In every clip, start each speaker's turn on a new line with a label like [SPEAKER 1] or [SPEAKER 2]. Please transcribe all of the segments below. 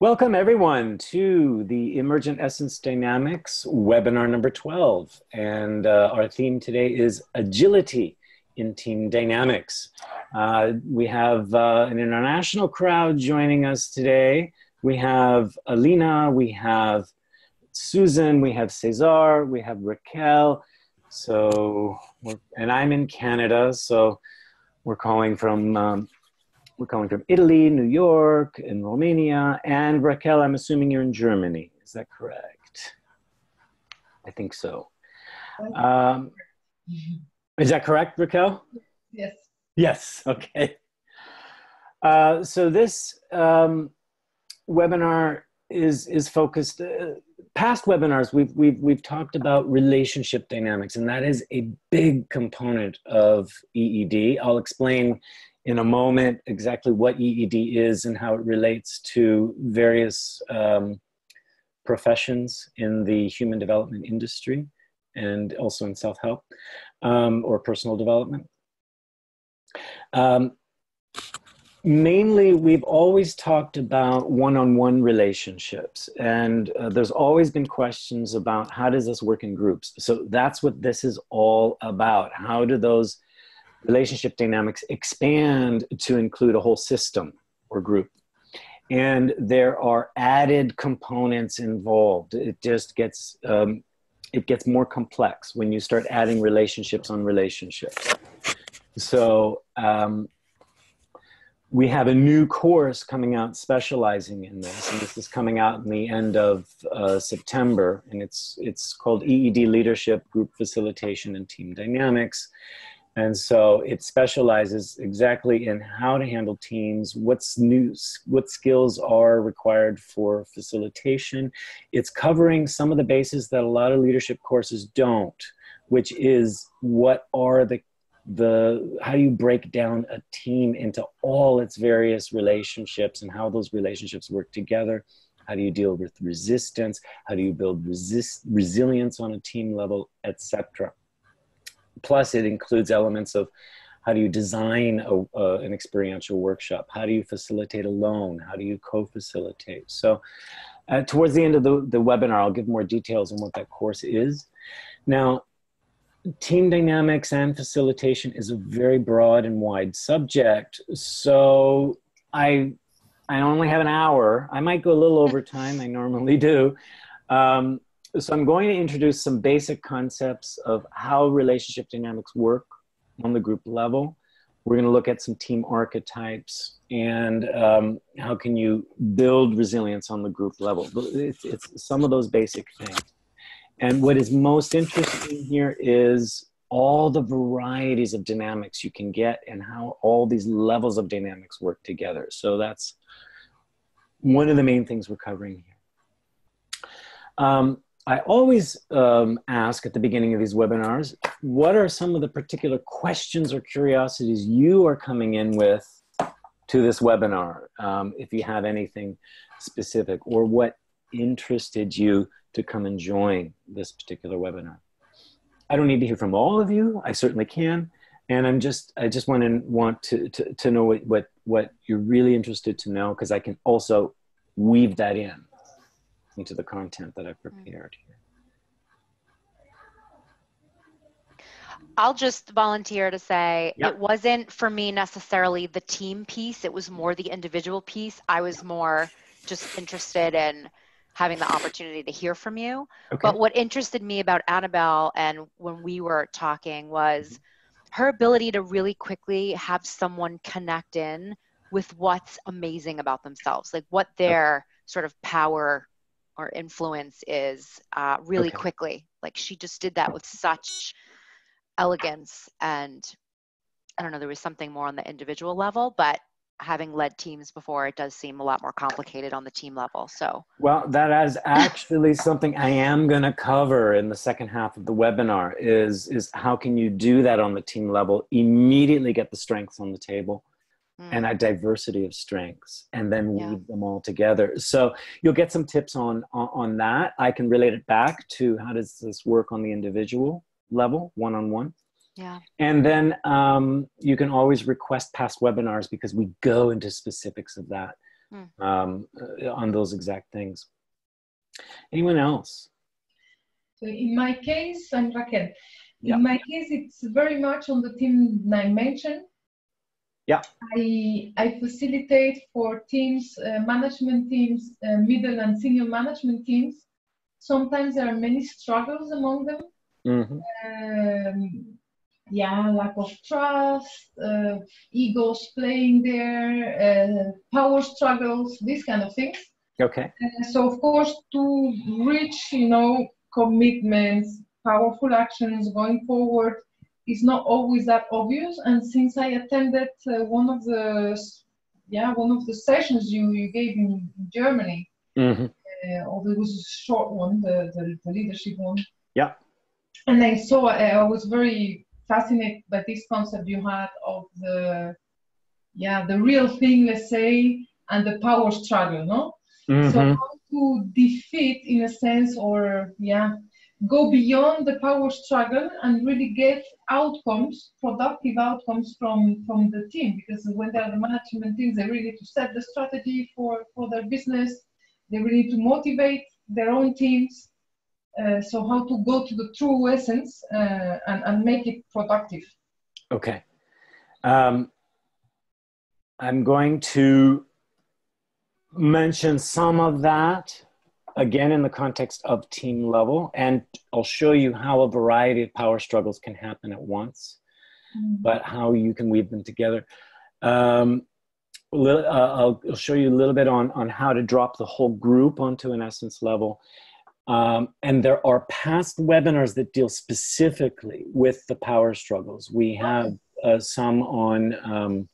[SPEAKER 1] Welcome everyone to the Emergent Essence Dynamics webinar number 12. And our theme today is agility in team dynamics. We have an international crowd joining us today. We have Alina, we have Susan, we have Cesar, we have Raquel. And I'm in Canada, so we're calling from Italy, New York, and Romania. And Raquel, I'm assuming you're in Germany. Is that correct? I think so. Is that correct, Raquel?
[SPEAKER 2] Yes.
[SPEAKER 1] Yes, okay. So this webinar is focused, past webinars, we've talked about relationship dynamics, and that is a big component of EED. I'll explain in a moment exactly what EED is and how it relates to various professions in the human development industry and also in self-help or personal development. Mainly, we've always talked about one-on-one relationships, and there's always been questions about how does this work in groups. So that's what this is all about. How do those relationship dynamics expand to include a whole system or group? And there are added components involved. It just gets, it gets more complex when you start adding relationships on relationships. So we have a new course coming out specializing in this, and this is coming out in the end of September, and it's called EED Leadership, Group Facilitation, and Team Dynamics. And so it specializes exactly in how to handle teams, what's new, what skills are required for facilitation. It's covering some of the bases that a lot of leadership courses don't, which is what are how do you break down a team into all its various relationships and how those relationships work together? How do you deal with resistance? How do you build resilience on a team level, etc.? Plus, it includes elements of how do you design an experiential workshop? How do you facilitate alone? How do you co-facilitate? So towards the end of the webinar, I'll give more details on what that course is. Now, team dynamics and facilitation is a very broad and wide subject. So I only have an hour. I might go a little over time. I normally do. So I'm going to introduce some basic concepts of how relationship dynamics work on the group level. We're going to look at some team archetypes and how can you build resilience on the group level. It's some of those basic things. And what is most interesting here is all the varieties of dynamics you can get and how all these levels of dynamics work together. So that's one of the main things we're covering here. I always ask at the beginning of these webinars, what are some of the particular questions or curiosities you are coming in with to this webinar, if you have anything specific, or what interested you to come and join this particular webinar. I don't need to hear from all of you. I certainly can. And I just want to know what you're really interested to know, because I can also weave that into the content that I've prepared here.
[SPEAKER 3] I'll just volunteer to say,
[SPEAKER 1] yep.
[SPEAKER 3] It wasn't for me necessarily the team piece, it was more the individual piece. I was more just interested in having the opportunity to hear from you. Okay. But what interested me about Annabelle and when we were talking was her ability to really quickly have someone connect in with what's amazing about themselves, like what their sort of power or influence is really quickly. Like she just did that with such elegance, and I don't know, there was something more on the individual level, but having led teams before, it does seem a lot more complicated on the team level. So,
[SPEAKER 1] well, that is actually something I am going to cover in the second half of the webinar is how can you do that on the team level, immediately get the strengths on the table and a diversity of strengths, and then weave them all together. So you'll get some tips on that. I can relate it back to how does this work on the individual level, one-on-one.
[SPEAKER 3] Yeah.
[SPEAKER 1] And then you can always request past webinars because we go into specifics of that on those exact things. Anyone else?
[SPEAKER 2] So in my case, I'm Raquel. In my case, it's very much on the team dimension.
[SPEAKER 1] Yeah.
[SPEAKER 2] I facilitate for teams, management teams, middle and senior management teams. Sometimes there are many struggles among them. Lack of trust, egos playing there, power struggles, these kind of things.
[SPEAKER 1] Okay.
[SPEAKER 2] So of course, to reach, commitments, powerful actions going forward is not always that obvious. And since I attended one of the sessions you gave in Germany, although it was a short one, the leadership one.
[SPEAKER 1] Yeah.
[SPEAKER 2] And I saw, I was very fascinated by this concept you had of the real thing, let's say, and the power struggle, no? So how to defeat, in a sense, or go beyond the power struggle and really get outcomes, productive outcomes from the team. Because when they are the management teams, they really need to set the strategy for their business. They really need to motivate their own teams. So how to go to the true essence and make it productive.
[SPEAKER 1] Okay. I'm going to mention some of that again in the context of team level, and I'll show you how a variety of power struggles can happen at once, but how you can weave them together. I'll show you a little bit on how to drop the whole group onto an essence level. And there are past webinars that deal specifically with the power struggles. We have some on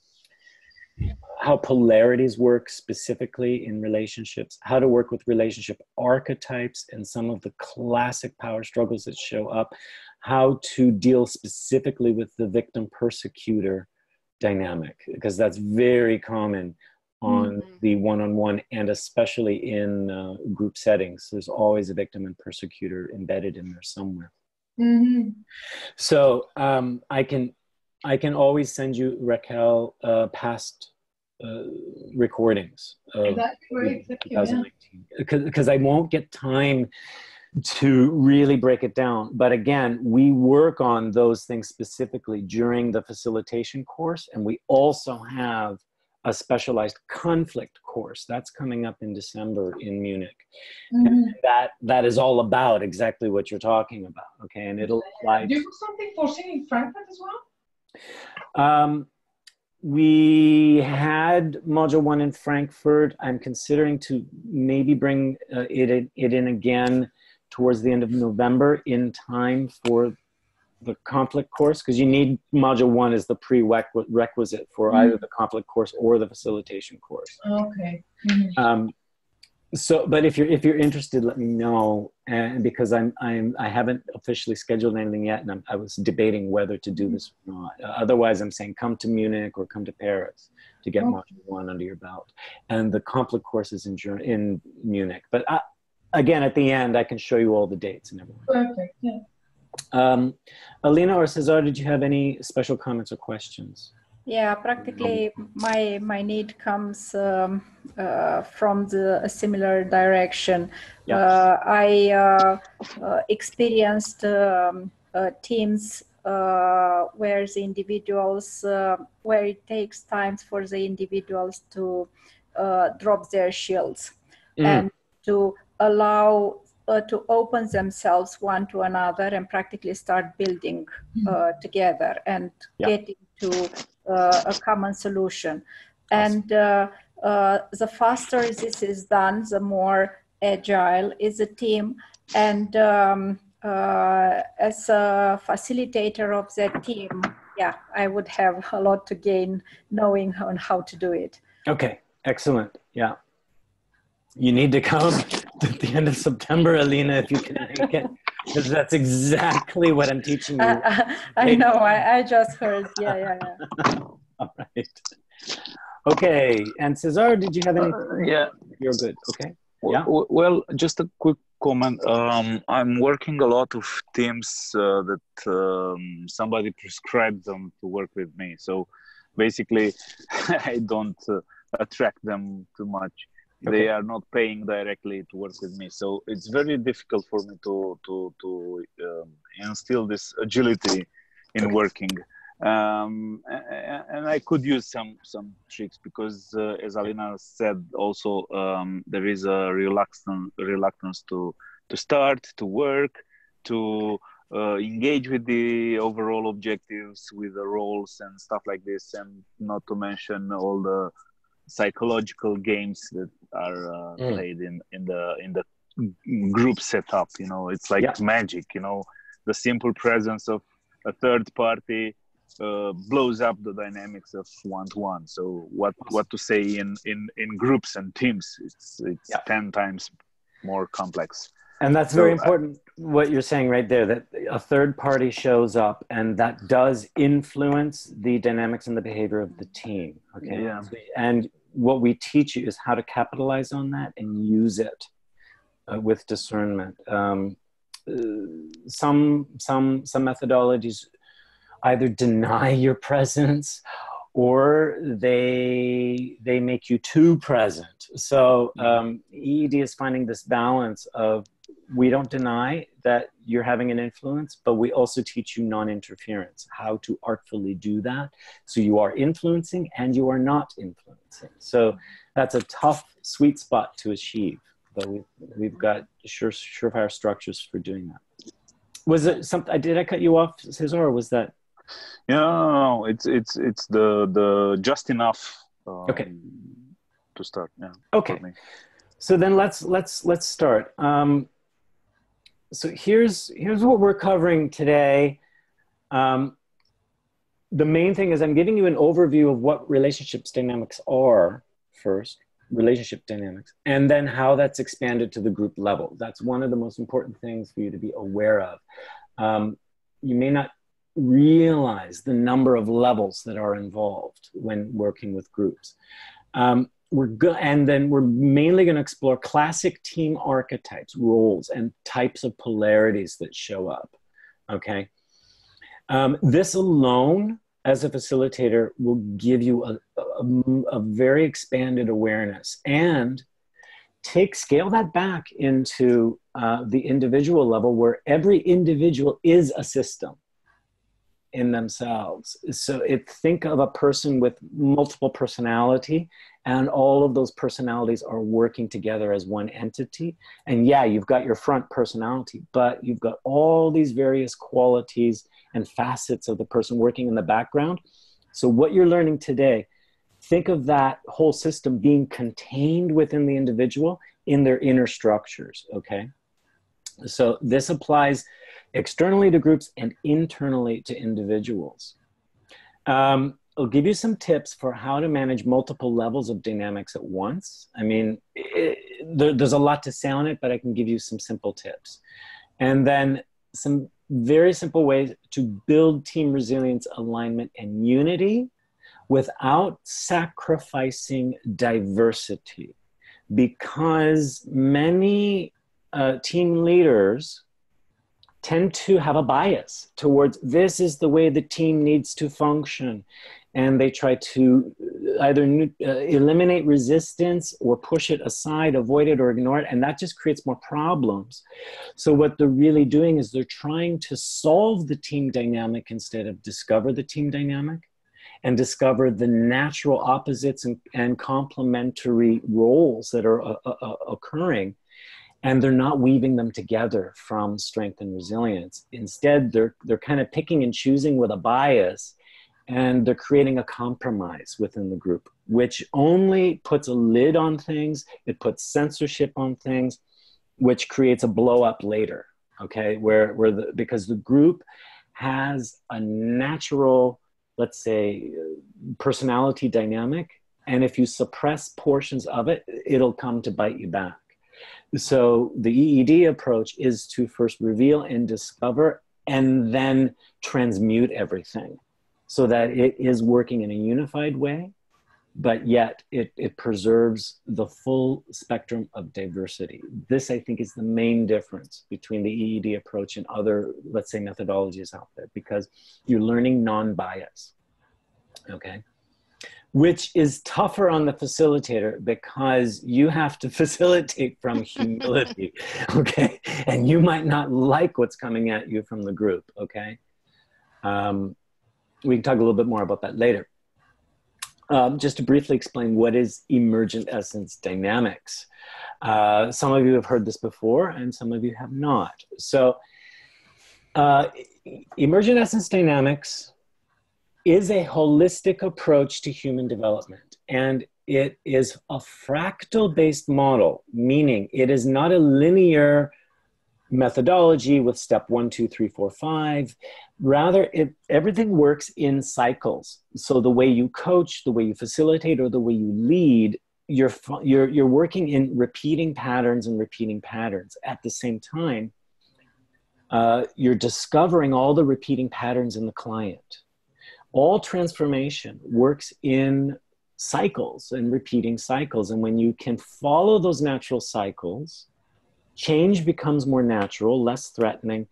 [SPEAKER 1] how polarities work specifically in relationships, how to work with relationship archetypes and some of the classic power struggles that show up, how to deal specifically with the victim-persecutor dynamic, because that's very common on the one-on-one and especially in group settings. There's always a victim and persecutor embedded in there somewhere. So I can always send you, Raquel, past recordings of 2019, because I won't get time to really break it down. But again, we work on those things specifically during the facilitation course, and we also have a specialized conflict course that's coming up in December in Munich. And that is all about exactly what you're talking about. Okay, and it'll apply.
[SPEAKER 2] Do you have something foreseen in Frankfurt as well?
[SPEAKER 1] We had Module 1 in Frankfurt. I'm considering to maybe bring it in again towards the end of November in time for the conflict course, because you need Module 1 as the prerequisite for either the conflict course or the facilitation course.
[SPEAKER 2] Okay.
[SPEAKER 1] So, but if you're interested, let me know, and because I haven't officially scheduled anything yet, and I was debating whether to do this or not. Otherwise, I'm saying come to Munich or come to Paris to get Module 1 under your belt, and the conflict course is in Munich. But again, at the end, I can show you all the dates and everything.
[SPEAKER 2] Perfect. Yeah.
[SPEAKER 1] Alina or Cesar, did you have any special comments or questions?
[SPEAKER 4] Yeah, practically my need comes from a similar direction.
[SPEAKER 1] Yeah.
[SPEAKER 4] I experienced teams where the individuals, where it takes time for the individuals to drop their shields and to allow to open themselves one to another and practically start building together and getting to a common solution. And the faster this is done, the more agile is the team. And as a facilitator of that team, I would have a lot to gain knowing on how to do it.
[SPEAKER 1] Okay, excellent. Yeah. You need to come at the end of September, Alina, if you can make it, because that's exactly what I'm teaching you.
[SPEAKER 4] I know, I just heard. Yeah.
[SPEAKER 1] All right. Okay, and Cesar, did you have any?
[SPEAKER 5] Yeah.
[SPEAKER 1] You're good, okay.
[SPEAKER 5] Yeah. Well, just a quick comment. I'm working a lot of teams that somebody prescribed them to work with me. So basically, I don't attract them too much.
[SPEAKER 1] Okay.
[SPEAKER 5] They are not paying directly to work with me, so it's very difficult for me to instill this agility in working. And I could use some tricks because, as Alina said, also there is a reluctance to start, to work, to engage with the overall objectives, with the roles and stuff like this, and not to mention all the psychological games that are played in the group setup. You know, it's like magic. You know, the simple presence of a third party blows up the dynamics of one-to-one. So what to say in groups and teams? It's 10 times more complex.
[SPEAKER 1] And that's very important, what you're saying right there, that a third party shows up and that does influence the dynamics and the behavior of the team. Okay. Yeah. And what we teach you is how to capitalize on that and use it with discernment. Some methodologies either deny your presence or they make you too present. So EED is finding this balance of, we don't deny that you're having an influence, but we also teach you non-interference, how to artfully do that. So you are influencing and you are not influencing. So that's a tough, sweet spot to achieve, but we've got surefire structures for doing that. Was it something, did I cut you off, Cesar, or was that?
[SPEAKER 5] No, it's the just enough
[SPEAKER 1] okay
[SPEAKER 5] to start. Yeah.
[SPEAKER 1] Okay. So then let's start. So here's what we're covering today. The main thing is I'm giving you an overview of what relationships dynamics are first, relationship dynamics, and then how that's expanded to the group level. That's one of the most important things for you to be aware of. You may not realize the number of levels that are involved when working with groups. And then we're mainly going to explore classic team archetypes, roles, and types of polarities that show up. Okay. This alone, as a facilitator, will give you a very expanded awareness, and scale that back into the individual level, where every individual is a system in themselves. So think of a person with multiple personality, and all of those personalities are working together as one entity. And yeah, you've got your front personality, but you've got all these various qualities and facets of the person working in the background. So what you're learning today, think of that whole system being contained within the individual in their inner structures, okay? So this applies externally to groups and internally to individuals. I'll give you some tips for how to manage multiple levels of dynamics at once. I mean, there's a lot to say on it, but I can give you some simple tips. And then some very simple ways to build team resilience, alignment, and unity without sacrificing diversity. Because many team leaders tend to have a bias towards this is the way the team needs to function. And they try to either eliminate resistance or push it aside, avoid it, or ignore it. And that just creates more problems. So what they're really doing is they're trying to solve the team dynamic instead of discover the team dynamic and discover the natural opposites and complementary roles that are occurring. And they're not weaving them together from strength and resilience. Instead, they're kind of picking and choosing with a bias, and they're creating a compromise within the group, which only puts a lid on things. It puts censorship on things, which creates a blow up later, okay? Because the group has a natural, let's say, personality dynamic, and if you suppress portions of it, it'll come to bite you back. So the EED approach is to first reveal and discover and then transmute everything so that it is working in a unified way, but yet it preserves the full spectrum of diversity. This, I think, is the main difference between the EED approach and other, let's say, methodologies out there, because you're learning non-bias, okay? which is tougher on the facilitator because you have to facilitate from humility, okay? And you might not like what's coming at you from the group, okay? We can talk a little bit more about that later. Just to briefly explain what is emergent essence dynamics. Some of you have heard this before and some of you have not. So emergent essence dynamics is a holistic approach to human development, and it is a fractal-based model, meaning it is not a linear methodology with step 1, 2, 3, 4, 5. Rather, everything works in cycles. So the way you coach, the way you facilitate, or the way you lead, you're working in repeating patterns and repeating patterns. At the same time, you're discovering all the repeating patterns in the client. All transformation works in cycles and repeating cycles. And when you can follow those natural cycles, change becomes more natural, less threatening,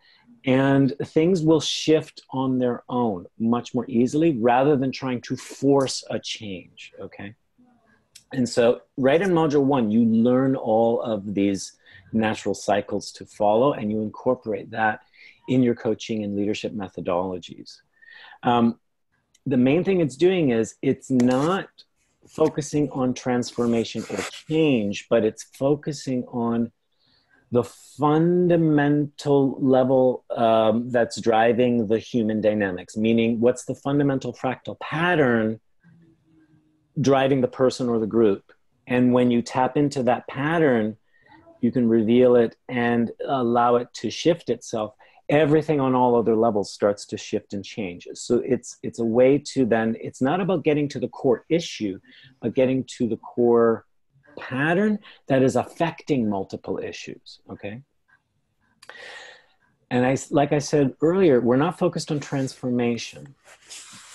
[SPEAKER 1] and things will shift on their own much more easily rather than trying to force a change, okay? And so right in module 1, you learn all of these natural cycles to follow, and you incorporate that in your coaching and leadership methodologies. The main thing it's doing is it's not focusing on transformation or change, but it's focusing on the fundamental level that's driving the human dynamics, meaning what's the fundamental fractal pattern driving the person or the group. And when you tap into that pattern, you can reveal it and allow it to shift itself. Everything on all other levels starts to shift and change. So it's a way to then, it's not about getting to the core issue, but getting to the core pattern that is affecting multiple issues, okay? And like I said earlier, we're not focused on transformation.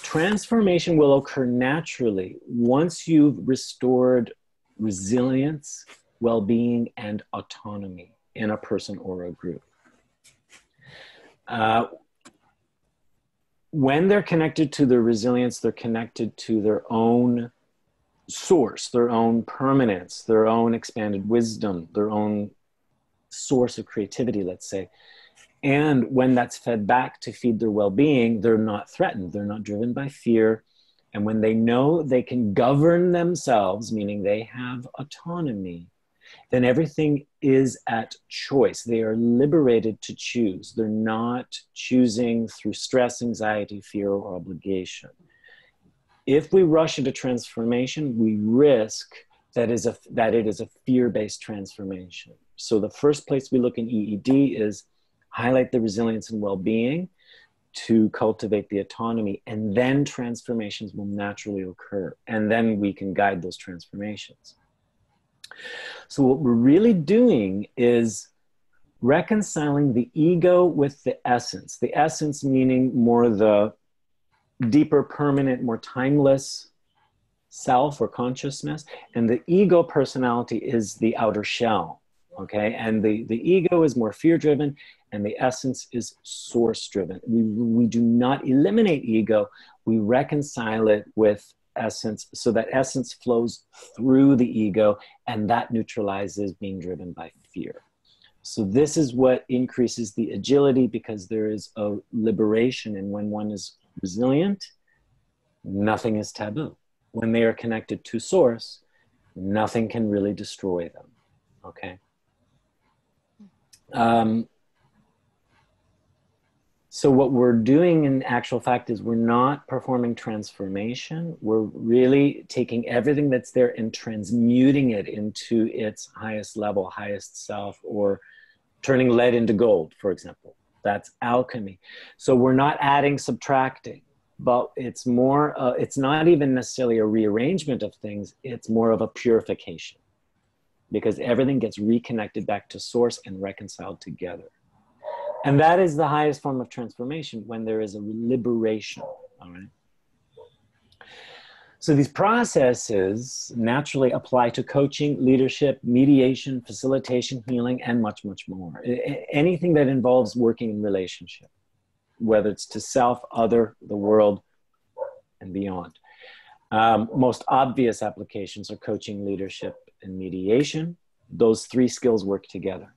[SPEAKER 1] Transformation will occur naturally once you've restored resilience, well-being, and autonomy in a person or a group. When they're connected to their resilience, they're connected to their own source, their own permanence, their own expanded wisdom, their own source of creativity, let's say. And when that's fed back to feed their well-being, they're not threatened, they're not driven by fear. And when they know they can govern themselves, meaning they have autonomy, then everything is at choice. They are liberated to choose. They're not choosing through stress, anxiety, fear, or obligation. If we rush into transformation, we risk that it is a fear-based transformation. So the first place we look in EED is highlight the resilience and well-being to cultivate the autonomy, and then transformations will naturally occur. And then we can guide those transformations. So what we're really doing is reconciling the ego with the essence meaning more the deeper, permanent, more timeless self or consciousness, and the ego personality is the outer shell, okay? And the ego is more fear-driven, and the essence is source-driven. We do not eliminate ego, we reconcile it with essence, so that essence flows through the ego, and that neutralizes being driven by fear. So this is what increases the agility, because there is a liberation, and when one is resilient, nothing is taboo. When they are connected to source, nothing can really destroy them, okay? So what we're doing in actual fact is we're not performing transformation. We're really taking everything that's there and transmuting it into its highest level, highest self, or turning lead into gold, for example. That's alchemy. So we're not adding, subtracting, but it's more, it's not even necessarily a rearrangement of things. It's more of a purification, because everything gets reconnected back to source and reconciled together. And that is the highest form of transformation, when there is a liberation, all right? So these processes naturally apply to coaching, leadership, mediation, facilitation, healing, and much, much more. Anything that involves working in relationship, whether it's to self, other, the world, and beyond. Most obvious applications are coaching, leadership, and mediation. Those three skills work together.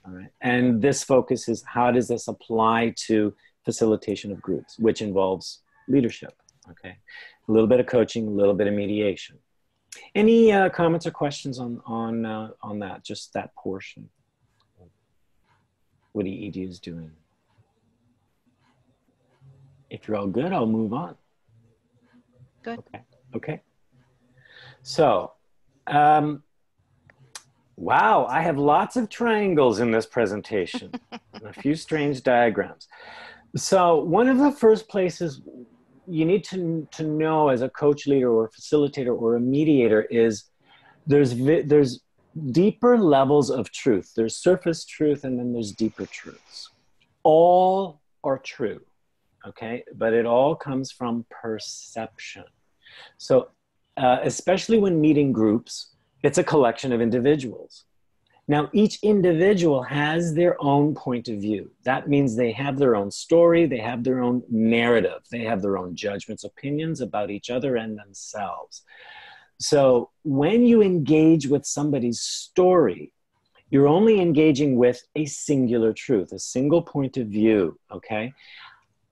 [SPEAKER 1] All right. And this focus is how does this apply to facilitation of groups, which involves leadership. Okay. A little bit of coaching, a little bit of mediation. Any comments or questions on that, just that portion of what EED is doing? If you're all good, I'll move on.
[SPEAKER 3] Good.
[SPEAKER 1] Okay. Okay. So, wow, I have lots of triangles in this presentation, and a few strange diagrams. So one of the first places you need to know as a coach, leader, or facilitator, or a mediator is there's deeper levels of truth. There's surface truth, and then there's deeper truths. All are true, okay? But it all comes from perception. So especially when meeting groups, it's a collection of individuals. Now, each individual has their own point of view. That means they have their own story, they have their own narrative, they have their own judgments, opinions about each other and themselves. So when you engage with somebody's story, you're only engaging with a singular truth, a single point of view, okay?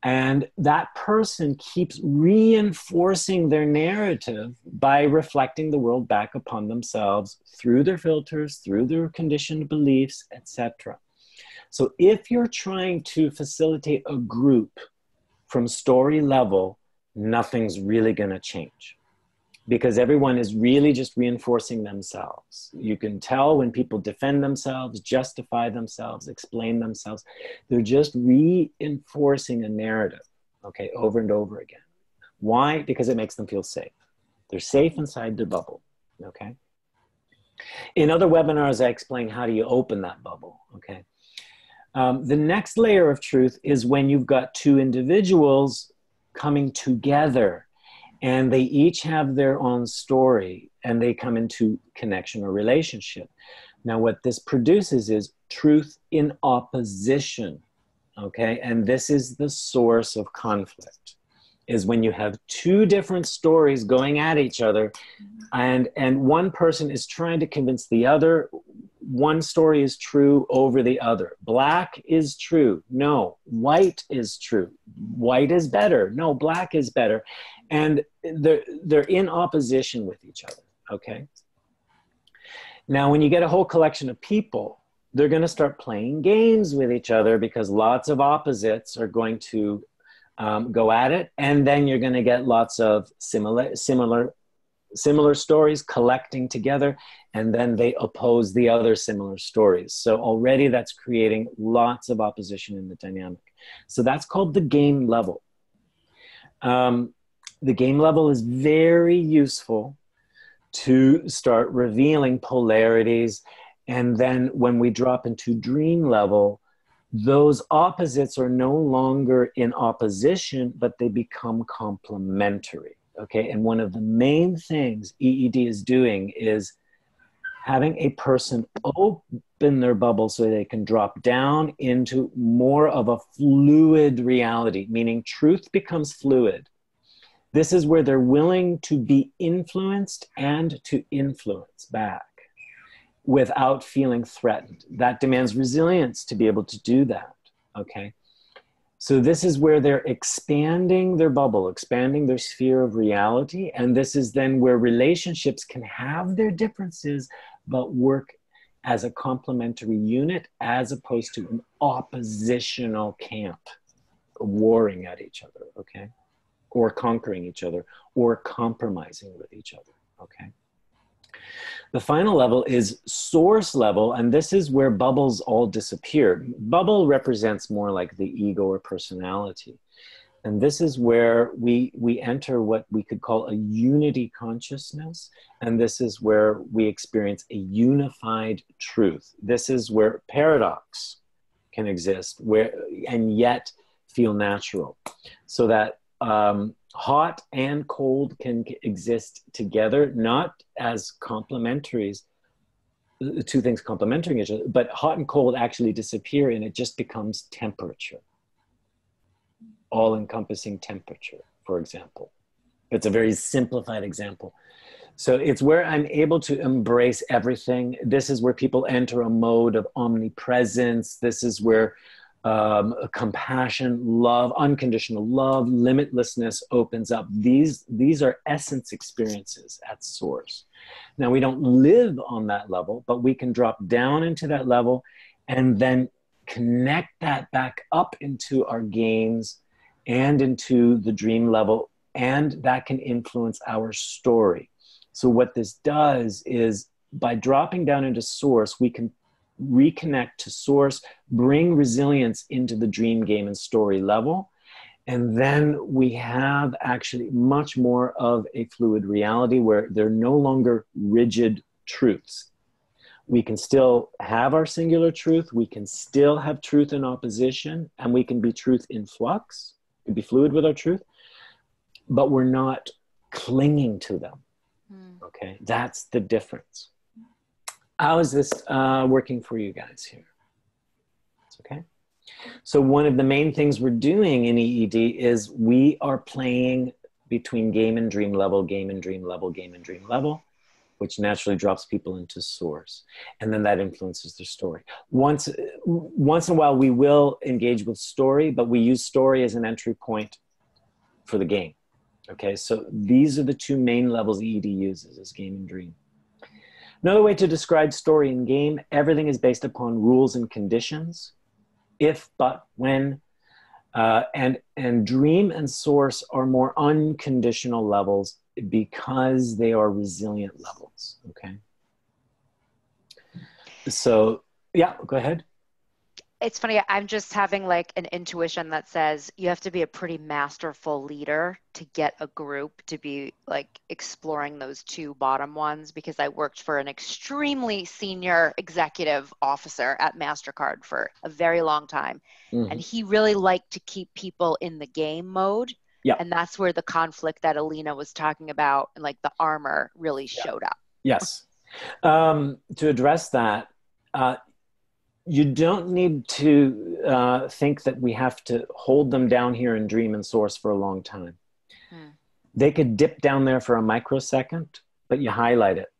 [SPEAKER 1] And that person keeps reinforcing their narrative by reflecting the world back upon themselves through their filters, through their conditioned beliefs, etc. So if you're trying to facilitate a group from story level, nothing's really going to change, because everyone is really just reinforcing themselves. You can tell when people defend themselves, justify themselves, explain themselves, they're just reinforcing a narrative, okay, over and over again. Why? Because it makes them feel safe. They're safe inside their bubble, okay? In other webinars, I explain how do you open that bubble, okay? The next layer of truth is when you've got two individuals coming together, and they each have their own story, and they come into connection or relationship. Now, what this produces is truth in opposition, okay? And this is the source of conflict, is when you have two different stories going at each other, and one person is trying to convince the other one story is true over the other. Black is true. No, white is true. White is better. No, black is better. And they're in opposition with each other, okay? Now, when you get a whole collection of people, they're going to start playing games with each other, because lots of opposites are going to go at it. And then you're going to get lots of similar stories collecting together, and then they oppose the other similar stories. So already that's creating lots of opposition in the dynamic. So that's called the game level. The game level is very useful to start revealing polarities. And then when we drop into dream level, those opposites are no longer in opposition, but they become complementary. Okay, and one of the main things EED is doing is having a person open their bubble so they can drop down into more of a fluid reality, meaning truth becomes fluid. This is where they're willing to be influenced and to influence back without feeling threatened. That demands resilience to be able to do that, okay? So this is where they're expanding their bubble, expanding their sphere of reality. And this is then where relationships can have their differences, but work as a complementary unit, as opposed to an oppositional camp, warring at each other, okay? Or conquering each other, or compromising with each other, okay? The final level is source level, and this is where bubbles all disappear. Bubble represents more like the ego or personality. And this is where we enter what we could call a unity consciousness, and this is where we experience a unified truth. This is where paradox can exist, and yet feel natural. So that hot and cold can exist together, not as complementaries, two things complementing each other, but hot and cold actually disappear, and it just becomes temperature. All-encompassing temperature, for example. It's a very simplified example. So it's where I'm able to embrace everything. This is where people enter a mode of omnipresence. This is where compassion, love, unconditional love, limitlessness opens up. These are essence experiences at source. Now, we don't live on that level, but we can drop down into that level and then connect that back up into our games and into the dream level, and that can influence our story. So what this does is, by dropping down into source, we can reconnect to source, bring resilience into the dream, game, and story level. And then we have actually much more of a fluid reality where they're no longer rigid truths. We can still have our singular truth. We can still have truth in opposition, and we can be truth in flux. We can be fluid with our truth, but we're not clinging to them. Okay, that's the difference. How is this working for you guys here? It's okay. So one of the main things we're doing in EED is we are playing between game and dream level, game and dream level, game and dream level, which naturally drops people into source. And then that influences their story. Once in a while, we will engage with story, but we use story as an entry point for the game. Okay, so these are the two main levels EED uses, is game and dream. Another way to describe story and game, everything is based upon rules and conditions. If, but, when, and dream and source are more unconditional levels because they are resilient levels, okay? So, yeah, go ahead.
[SPEAKER 3] It's funny, I'm just having like an intuition that says you have to be a pretty masterful leader to get a group to be like exploring those two bottom ones, because I worked for an extremely senior executive officer at MasterCard for a very long time. Mm-hmm. And he really liked to keep people in the game mode. Yeah. And that's where the conflict that Alina was talking about and like the armor really showed up.
[SPEAKER 1] Yes. To address that, you don't need to think that we have to hold them down here in dream and source for a long time. They could dip down there for a microsecond, but you highlight it.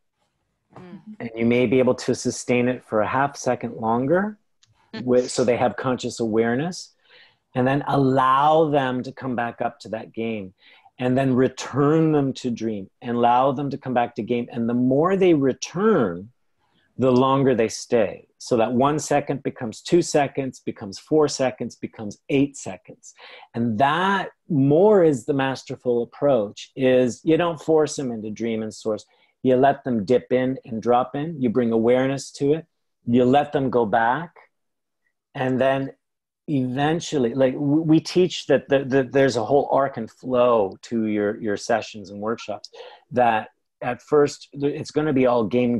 [SPEAKER 1] And you may be able to sustain it for a half second longer, so they have conscious awareness, and then allow them to come back up to that game, and then return them to dream and allow them to come back to game. And the more they return, the longer they stay. So that 1 second becomes 2 seconds, becomes 4 seconds, becomes 8 seconds. And that more is the masterful approach, is you don't force them into dream and source. You let them dip in and drop in. You bring awareness to it. You let them go back. And then eventually, like we teach that there's a whole arc and flow to your sessions and workshops, that at first it's going to be all game,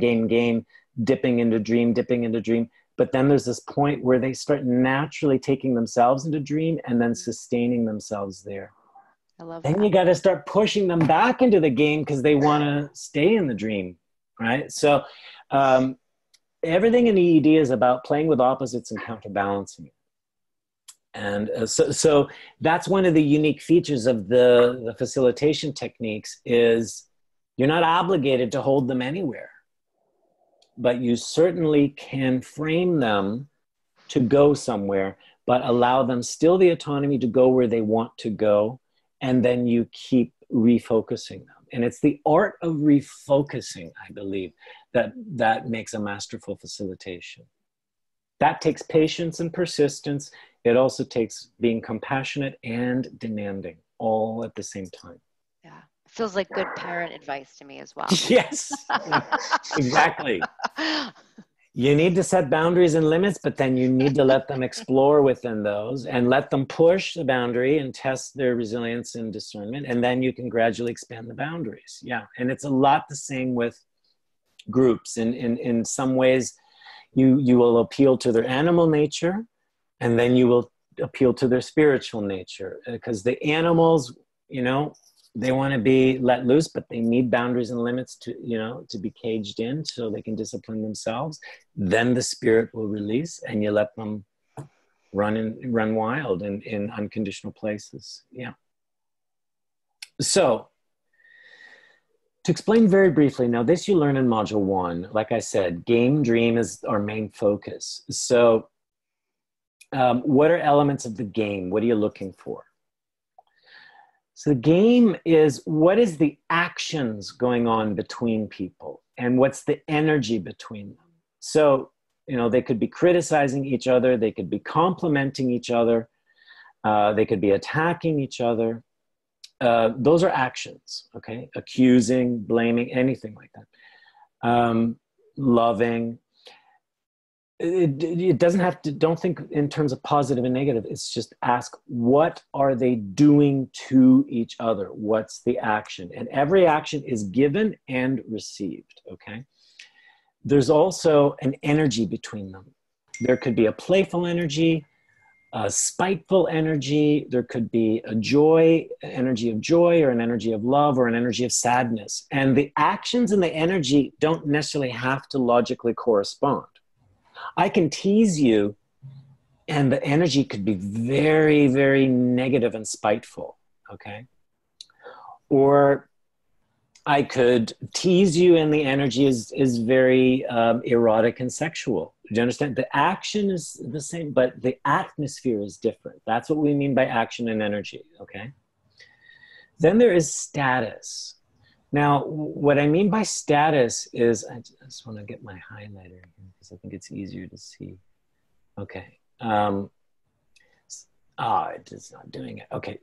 [SPEAKER 1] dipping into dream. But then there's this point where they start naturally taking themselves into dream and then sustaining themselves there.
[SPEAKER 3] I love
[SPEAKER 1] then
[SPEAKER 3] that.
[SPEAKER 1] You got to start pushing them back into the game because they want to stay in the dream, right? So everything in EED is about playing with opposites and counterbalancing. And so that's one of the unique features of the facilitation techniques, is you're not obligated to hold them anywhere, but you certainly can frame them to go somewhere, but allow them still the autonomy to go where they want to go. And then you keep refocusing them. And it's the art of refocusing, I believe, that makes a masterful facilitation. That takes patience and persistence. It also takes being compassionate and demanding, all at the same time.
[SPEAKER 3] Yeah. Feels like good parent advice to me as well.
[SPEAKER 1] Yes, exactly. You need to set boundaries and limits, but then you need to let them explore within those and let them push the boundary and test their resilience and discernment. And then you can gradually expand the boundaries. Yeah. And it's a lot the same with groups. In some ways, you will appeal to their animal nature, and then you will appeal to their spiritual nature, because the animals, they want to be let loose, but they need boundaries and limits to be caged in so they can discipline themselves. Then the spirit will release, and you let them run wild in unconditional places. Yeah. So To explain very briefly, now this you learn in module 1. Like I said, game dream is our main focus. So what are elements of the game? What are you looking for? So the game is, what is the actions going on between people and what's the energy between them? So, you know, they could be criticizing each other. They could be complimenting each other. They could be attacking each other. Those are actions, okay? Accusing, blaming, anything like that. Loving. It doesn't have to, don't think in terms of positive and negative. It's just ask, what are they doing to each other? What's the action? And every action is given and received, okay? There's also an energy between them. There could be a playful energy, a spiteful energy. There could be a joy, energy of joy, or an energy of love, or an energy of sadness. And the actions and the energy don't necessarily have to logically correspond. I can tease you and the energy could be very, very negative and spiteful, okay? Or I could tease you and the energy is very erotic and sexual. Do you understand? The action is the same, but the atmosphere is different. That's what we mean by action and energy, okay? Then there is status. Now, what I mean by status is, I just want to get my highlighter here because I think it's easier to see. Okay. It's not doing it. Okay.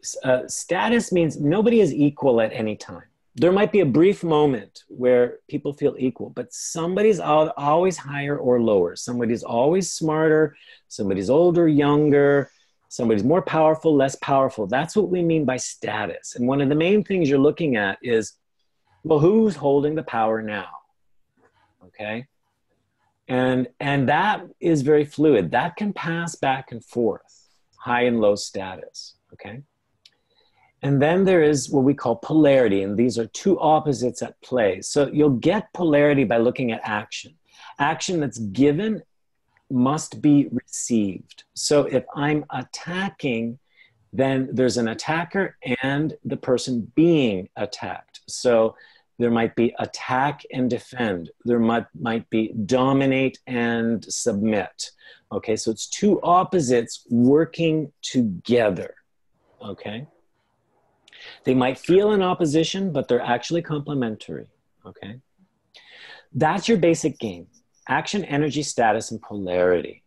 [SPEAKER 1] Status means nobody is equal at any time. There might be a brief moment where people feel equal, but somebody's always higher or lower. Somebody's always smarter. Somebody's older, younger. Somebody's more powerful, less powerful. That's what we mean by status. And one of the main things you're looking at is, well, who's holding the power now? Okay. And that is very fluid. That can pass back and forth, high and low status. Okay. And then there is what we call polarity. And these are two opposites at play. So you'll get polarity by looking at action. Action that's given must be received. So if I'm attacking, then there's an attacker and the person being attacked. So there might be attack and defend. There might be dominate and submit. Okay, so it's two opposites working together. Okay, they might feel in opposition, but they're actually complementary. Okay, that's your basic game: action, energy, status, and polarity.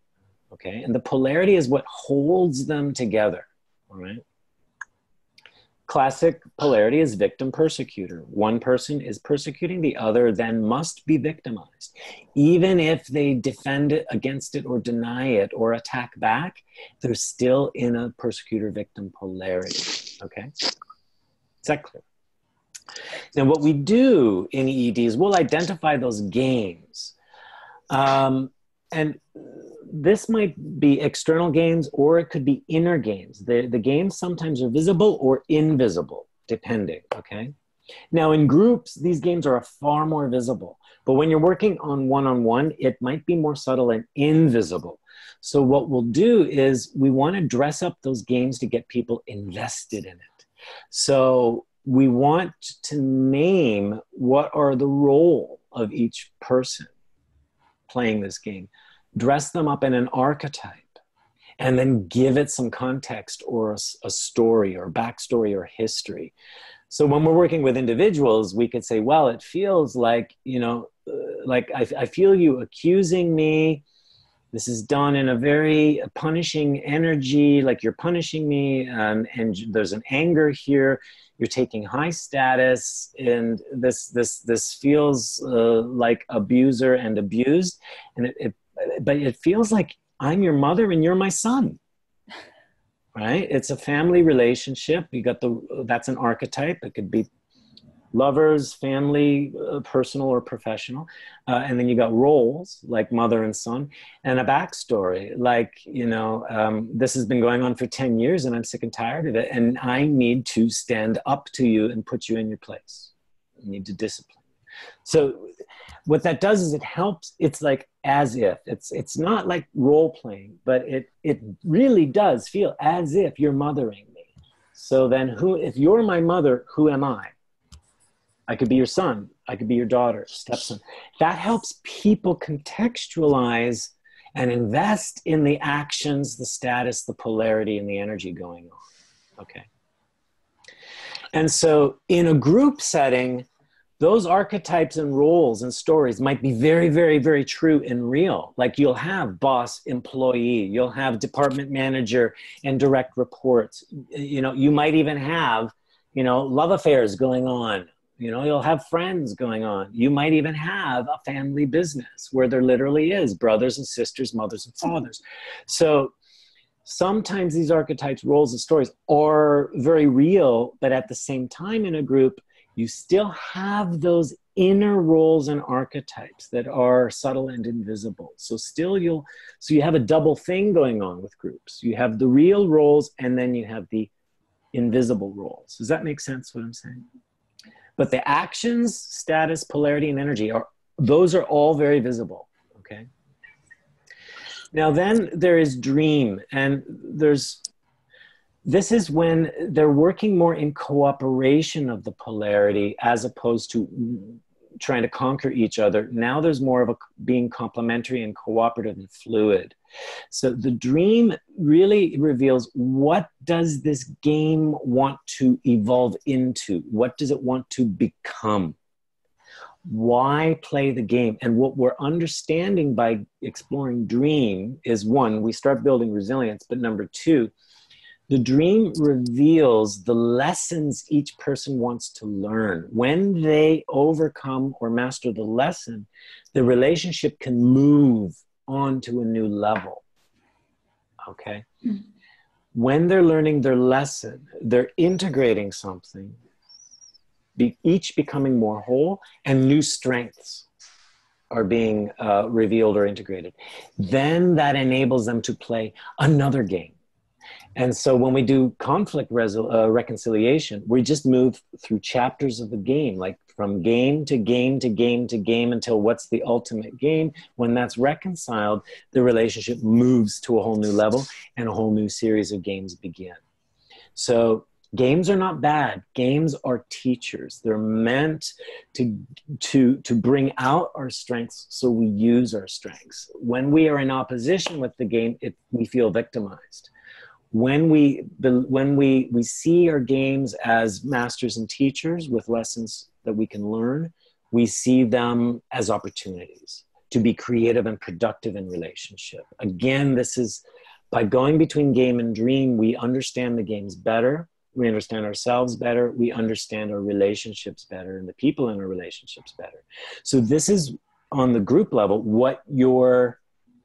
[SPEAKER 1] Okay, and the polarity is what holds them together. All right. Classic polarity is victim-persecutor. One person is persecuting, the other then must be victimized. Even if they defend it, against it, or deny it, or attack back, they're still in a persecutor-victim polarity, okay? Is that clear? Now, what we do in EED is we'll identify those games. And this might be external games or it could be inner games. The games sometimes are visible or invisible, depending, okay? Now in groups, these games are far more visible, but when you're working on one-on-one, it might be more subtle and invisible. So what we'll do is we want to dress up those games to get people invested in it. So we want to name what are the role of each person playing this game. Dress them up in an archetype and then give it some context or a story or backstory or history. So when we're working with individuals, we could say, well, it feels like, you know, like I feel you accusing me. This is done in a very punishing energy, like you're punishing me, and there's an anger here. You're taking high status, and this feels like abuser and abused, and but it feels like I'm your mother and you're my son, right? It's a family relationship. You got that's an archetype. It could be lovers, family, personal or professional. And then you got roles like mother and son, and a backstory like, you know, this has been going on for 10 years and I'm sick and tired of it. And I need to stand up to you and put you in your place. I need to discipline. So what that does is it helps. It's like as if it's not like role playing, but it really does feel as if you're mothering me. So then if you're my mother, who am I? I could be your son. I could be your daughter, stepson. That helps people contextualize and invest in the actions, the status, the polarity, and the energy going on. Okay. And so in a group setting, those archetypes and roles and stories might be very, very, very true and real. Like you'll have boss, employee, you'll have department manager and direct reports. You know, you might even have, you know, love affairs going on. You know, you'll have friends going on. You might even have a family business where there literally is brothers and sisters, mothers and fathers. So sometimes these archetypes, roles, and stories are very real, but at the same time in a group, you still have those inner roles and archetypes that are subtle and invisible. So still you have a double thing going on with groups. You have the real roles and then you have the invisible roles. Does that make sense what I'm saying? But the actions, status, polarity, and energy those are all very visible, okay? Now then there is dream, and this is when they're working more in cooperation of the polarity as opposed to trying to conquer each other. Now there's more of a being complementary and cooperative and fluid. So the dream really reveals, what does this game want to evolve into? What does it want to become? Why play the game? And what we're understanding by exploring dream is, one, we start building resilience, but number two, the dream reveals the lessons each person wants to learn. When they overcome or master the lesson, the relationship can move on to a new level, okay? When they're learning their lesson, they're integrating something, each becoming more whole, and new strengths are being revealed or integrated. Then that enables them to play another game. And so when we do conflict reconciliation, we just move through chapters of the game, like from game to game to game to game until what's the ultimate game. When that's reconciled, the relationship moves to a whole new level and a whole new series of games begin. So games are not bad. Games are teachers. They're meant to bring out our strengths so we use our strengths. When we are in opposition with the game, we feel victimized. When we see our games as masters and teachers with lessons that we can learn, we see them as opportunities to be creative and productive in relationship. Again, this is by going between game and dream, we understand the games better, we understand ourselves better, we understand our relationships better and the people in our relationships better. So this is on the group level what you're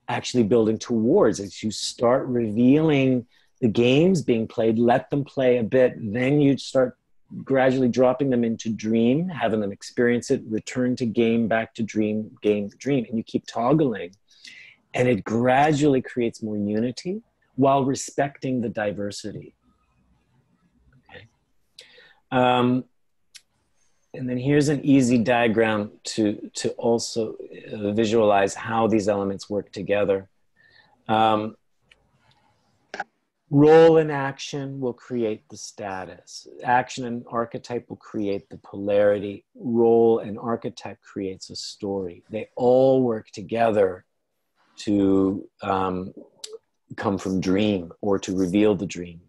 [SPEAKER 1] actually building towards. As you start revealing the games being played, let them play a bit, then you start gradually dropping them into dream, having them experience it, return to game, back to dream, game, dream, and you keep toggling. And it gradually creates more unity while respecting the diversity. Okay. And then here's an easy diagram to also visualize how these elements work together. Role and action will create the status. Action and archetype will create the polarity. Role and archetype creates a story. They all work together to come from dream or to reveal the dream.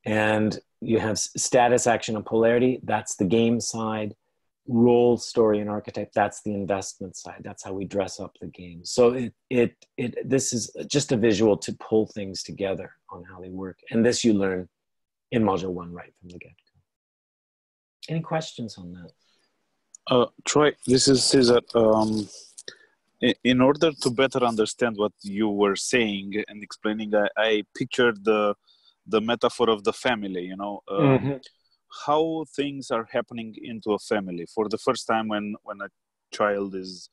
[SPEAKER 1] And you have status, action, and polarity. That's the game side. Role, story, and archetype, that's the investment side. That's how we dress up the game. So this is just a visual to pull things together on how they work. And this you learn in module 1 right from the get-go. Any questions on that?
[SPEAKER 5] Troy, this is Cesar. In order to better understand what you were saying and explaining, I pictured the metaphor of the family, you know, how things are happening into a family for the first time when a child is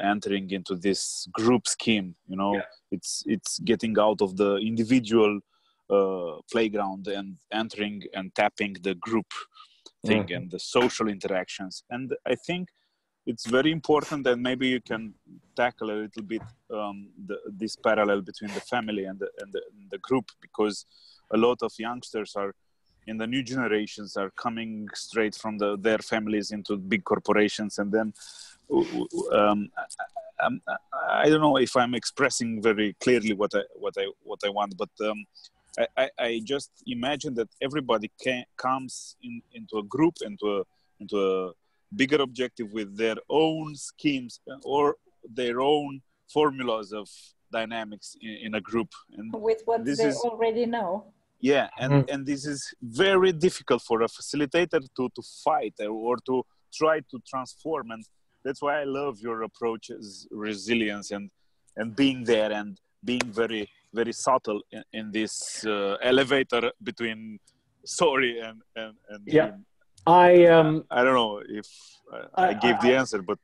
[SPEAKER 5] entering into this group scheme, you know. Yeah. It's getting out of the individual playground and entering and tapping the group thing and the social interactions. And I think it's very important, and maybe you can tackle a little bit this parallel between the family and the group, because a lot of youngsters are in the new generations are coming straight from their families into big corporations, and then I don't know if I'm expressing very clearly what I want, but I just imagine that everybody comes into a group, into a bigger objective with their own schemes or their own formulas of dynamics in a group, and
[SPEAKER 4] with what they already know.
[SPEAKER 5] Yeah, and this is very difficult for a facilitator to fight or to try to transform, and that's why I love your approach as resilience and being there and being very, very subtle in this elevator between story and
[SPEAKER 1] yeah.
[SPEAKER 5] dream. I don't know if I gave the answer, but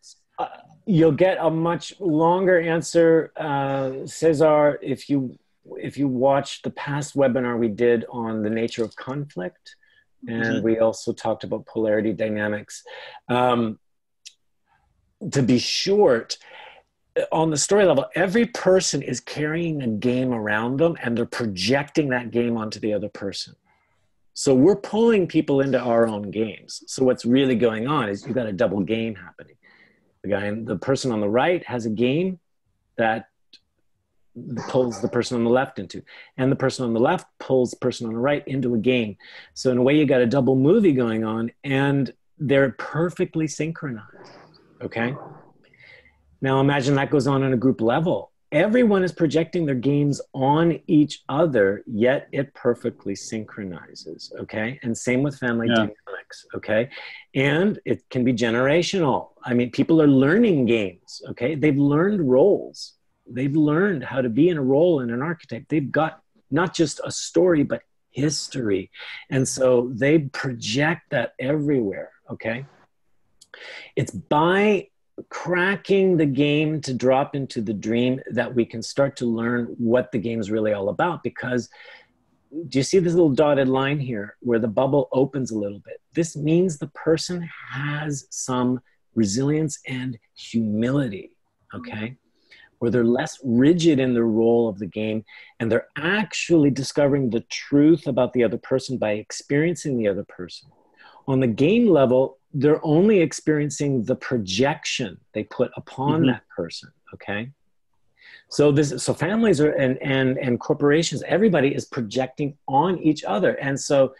[SPEAKER 1] you'll get a much longer answer, Cesar, if you watch the past webinar we did on the nature of conflict, and we also talked about polarity dynamics. To be short, on the story level, every person is carrying a game around them, and they're projecting that game onto the other person. So we're pulling people into our own games. So what's really going on is you've got a double game happening. The person on the right has a game that pulls the person on the left into, and the person on the left pulls the person on the right into a game. So in a way, you got a double movie going on, and they're perfectly synchronized. Okay. Now imagine that goes on a group level. Everyone is projecting their games on each other, yet it perfectly synchronizes. Okay. And same with family dynamics. Okay. And it can be generational. I mean, people are learning games. Okay. They've learned roles. They've learned how to be in a role in an archetype. They've got not just a story, but history. And so they project that everywhere. Okay. It's by cracking the game to drop into the dream that we can start to learn what the game's really all about. Because do you see this little dotted line here where the bubble opens a little bit? This means the person has some resilience and humility, okay? Where they're less rigid in their role of the game, and they're actually discovering the truth about the other person by experiencing the other person. On the game level, they're only experiencing the projection they put upon that person, okay? So families are and corporations, everybody is projecting on each other. And so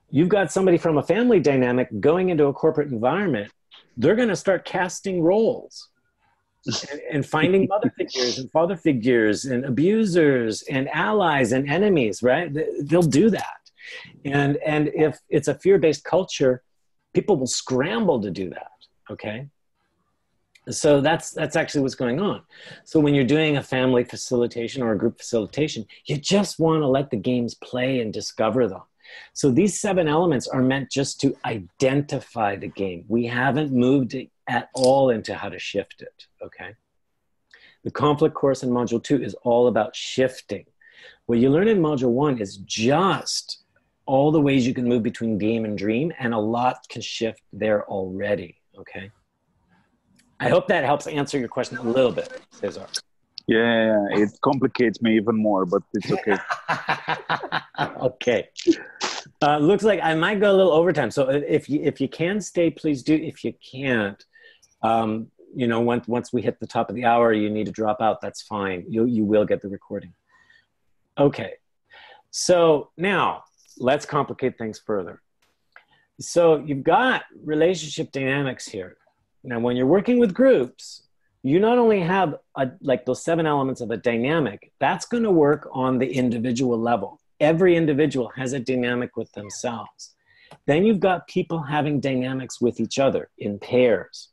[SPEAKER 1] you've got somebody from a family dynamic going into a corporate environment, they're gonna start casting roles and finding mother figures and father figures and abusers and allies and enemies, right? They'll do that. And if it's a fear-based culture, people will scramble to do that, okay? So that's actually what's going on. So when you're doing a family facilitation or a group facilitation, you just want to let the games play and discover them. So these 7 elements are meant just to identify the game. We haven't moved it at all into how to shift it, okay? The conflict course in Module 2 is all about shifting. What you learn in Module 1 is just all the ways you can move between game and dream, and a lot can shift there already, okay? I hope that helps answer your question a little bit, Cesar.
[SPEAKER 5] Yeah, it complicates me even more, but it's okay.
[SPEAKER 1] Okay. Looks like I might go a little overtime. So if you can stay, please do. If you can't, you know, once we hit the top of the hour, you need to drop out. That's fine. You will get the recording. Okay. So now let's complicate things further. So you've got relationship dynamics here. Now, when you're working with groups, you not only have like those 7 elements of a dynamic, that's going to work on the individual level. Every individual has a dynamic with themselves. Then you've got people having dynamics with each other in pairs.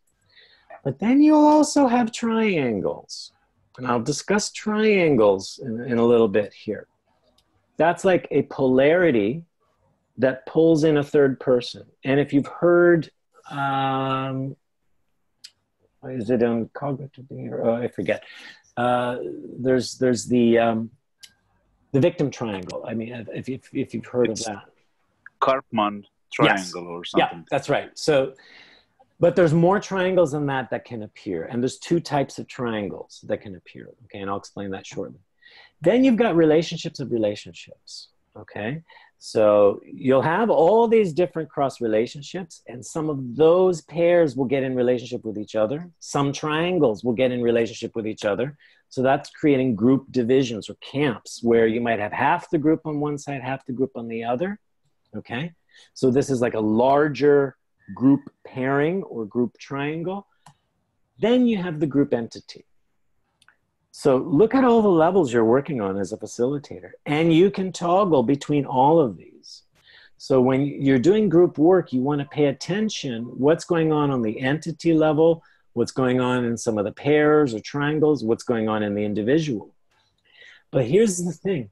[SPEAKER 1] But then you'll also have triangles. And I'll discuss triangles in a little bit here. That's like a polarity that pulls in a third person. And if you've heard, is it on cognitive behavior? Oh, I forget. There's the victim triangle. I mean, if you've heard of that.
[SPEAKER 5] Karpman triangle or something.
[SPEAKER 1] Yeah, that's right. So, but there's more triangles than that can appear. And there's 2 types of triangles that can appear. Okay, and I'll explain that shortly. Then you've got relationships of relationships. Okay, So you'll have all these different cross relationships, and some of those pairs will get in relationship with each other. Some triangles will get in relationship with each other. So that's creating group divisions or camps where you might have half the group on one side, half the group on the other. Okay. So this is like a larger group pairing or group triangle. Then you have the group entity. So look at all the levels you're working on as a facilitator, and you can toggle between all of these. So when you're doing group work, you want to pay attention what's going on the entity level, what's going on in some of the pairs or triangles, what's going on in the individual. But here's the thing.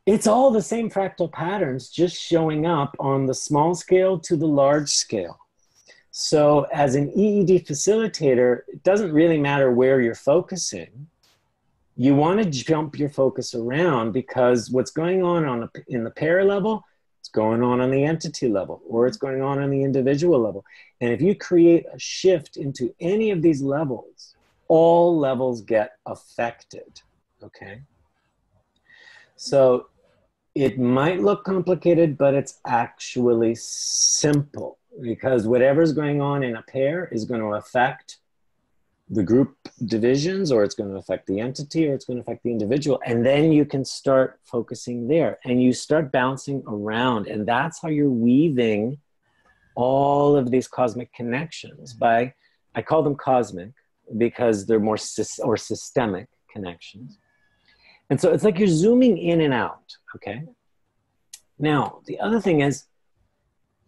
[SPEAKER 1] It's all the same fractal patterns, just showing up on the small scale to the large scale. So as an EED facilitator, it doesn't really matter where you're focusing. You want to jump your focus around, because what's going on in the pair level, it's going on the entity level, or it's going on the individual level. And if you create a shift into any of these levels, all levels get affected, okay? So it might look complicated, but it's actually simple, because whatever's going on in a pair is going to affect the group divisions, or it's going to affect the entity, or it's going to affect the individual. And then you can start focusing there, and you start bouncing around. And that's how you're weaving all of these cosmic connections by, I call them cosmic because they're more systemic connections. And so it's like you're zooming in and out, okay? Now, the other thing is,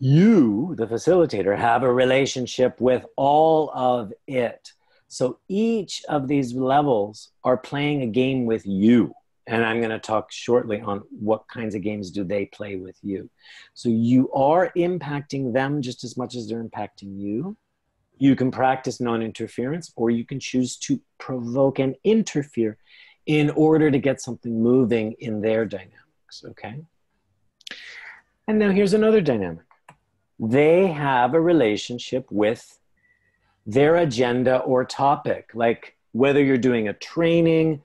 [SPEAKER 1] you, the facilitator, have a relationship with all of it. So each of these levels are playing a game with you. And I'm going to talk shortly on what kinds of games do they play with you. So you are impacting them just as much as they're impacting you. You can practice non-interference, or you can choose to provoke and interfere in order to get something moving in their dynamics, okay? And now here's another dynamic. They have a relationship with their agenda or topic, like whether you're doing a training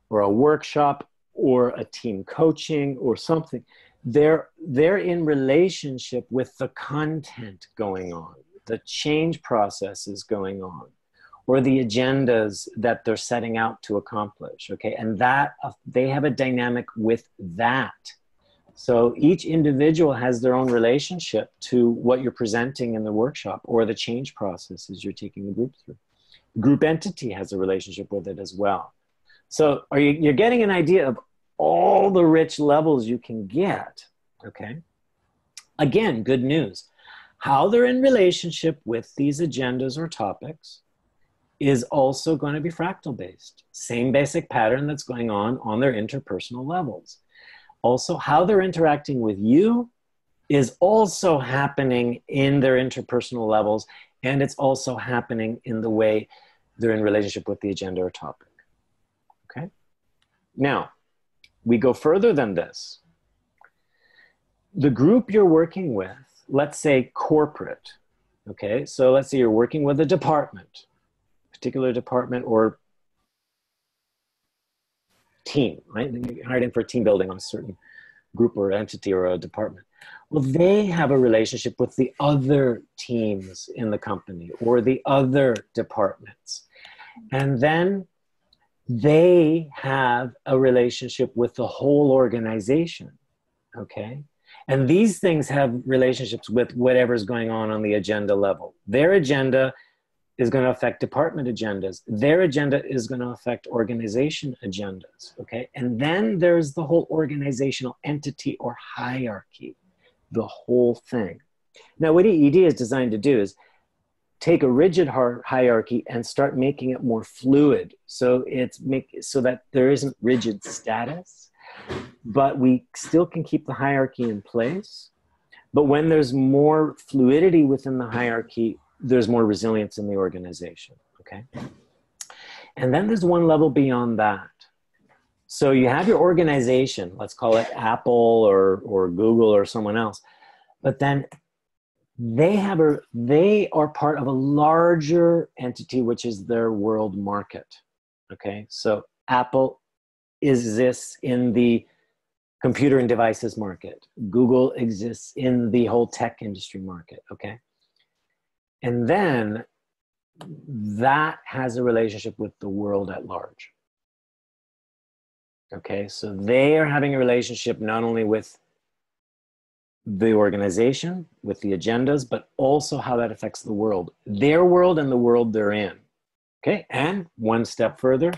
[SPEAKER 1] or a workshop or a team coaching or something, they're in relationship with the content going on, the change processes going on, or the agendas that they're setting out to accomplish, okay? And that they have a dynamic with that. So each individual has their own relationship to what you're presenting in the workshop or the change processes you're taking the group through. The group entity has a relationship with it as well. So you're getting an idea of all the rich levels you can get, okay? Again, good news. How they're in relationship with these agendas or topics is also going to be fractal based. Same basic pattern that's going on their interpersonal levels. Also, how they're interacting with you is also happening in their interpersonal levels, and it's also happening in the way they're in relationship with the agenda or topic, okay? Now, we go further than this. The group you're working with, let's say corporate, okay? So let's say you're working with a department, particular department or team, right? You're hired in for team building on a certain group or entity or a department. Well, they have a relationship with the other teams in the company or the other departments. And then they have a relationship with the whole organization, okay? And these things have relationships with whatever's going on the agenda level. Their agenda is going to affect department agendas. Their agenda is going to affect organization agendas, okay? And then there's the whole organizational entity or hierarchy, the whole thing. Now, what EED is designed to do is take a rigid hierarchy and start making it more fluid. So so that there isn't rigid status, but we still can keep the hierarchy in place. But when there's more fluidity within the hierarchy, there's more resilience in the organization, okay? And then there's one level beyond that. So you have your organization, let's call it Apple or Google or someone else, but then they are part of a larger entity, which is their world market, okay? So Apple exists in the computer and devices market. Google exists in the whole tech industry market, okay? And then that has a relationship with the world at large. Okay, so they are having a relationship not only with the organization, with the agendas, but also how that affects the world, their world and the world they're in. Okay, and one step further,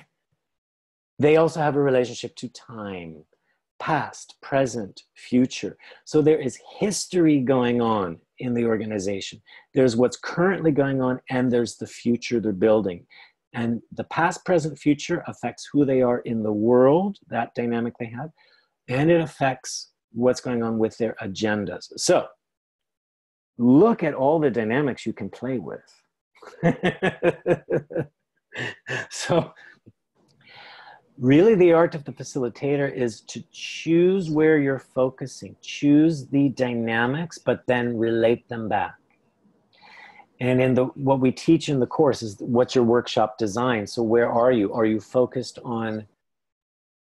[SPEAKER 1] they also have a relationship to time, past, present, future. So there is history going on in the organization. There's what's currently going on, and there's the future they're building. And the past, present, future affects who they are in the world, that dynamic they have, and it affects what's going on with their agendas. So look at all the dynamics you can play with. So really the art of the facilitator is to choose where you're focusing, choose the dynamics, but then relate them back. And in what we teach in the course is what's your workshop design. So where are you? Are you focused on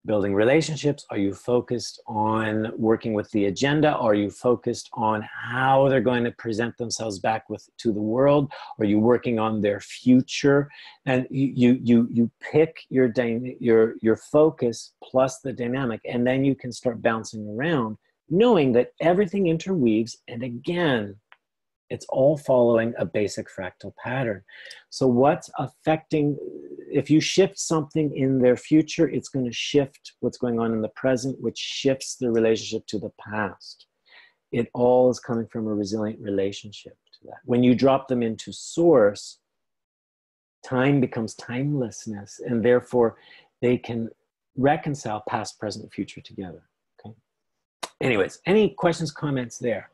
[SPEAKER 1] building relationships? Are you focused on working with the agenda? Are you focused on how they're going to present themselves back to the world? Are you working on their future? And you pick your focus plus the dynamic, and then you can start bouncing around, knowing that everything interweaves, and again, it's all following a basic fractal pattern. So what's affecting, if you shift something in their future, it's going to shift what's going on in the present, which shifts the relationship to the past. It all is coming from a resilient relationship to that. When you drop them into source, time becomes timelessness, and therefore they can reconcile past, present, future together. Okay. Anyways, any questions, comments there?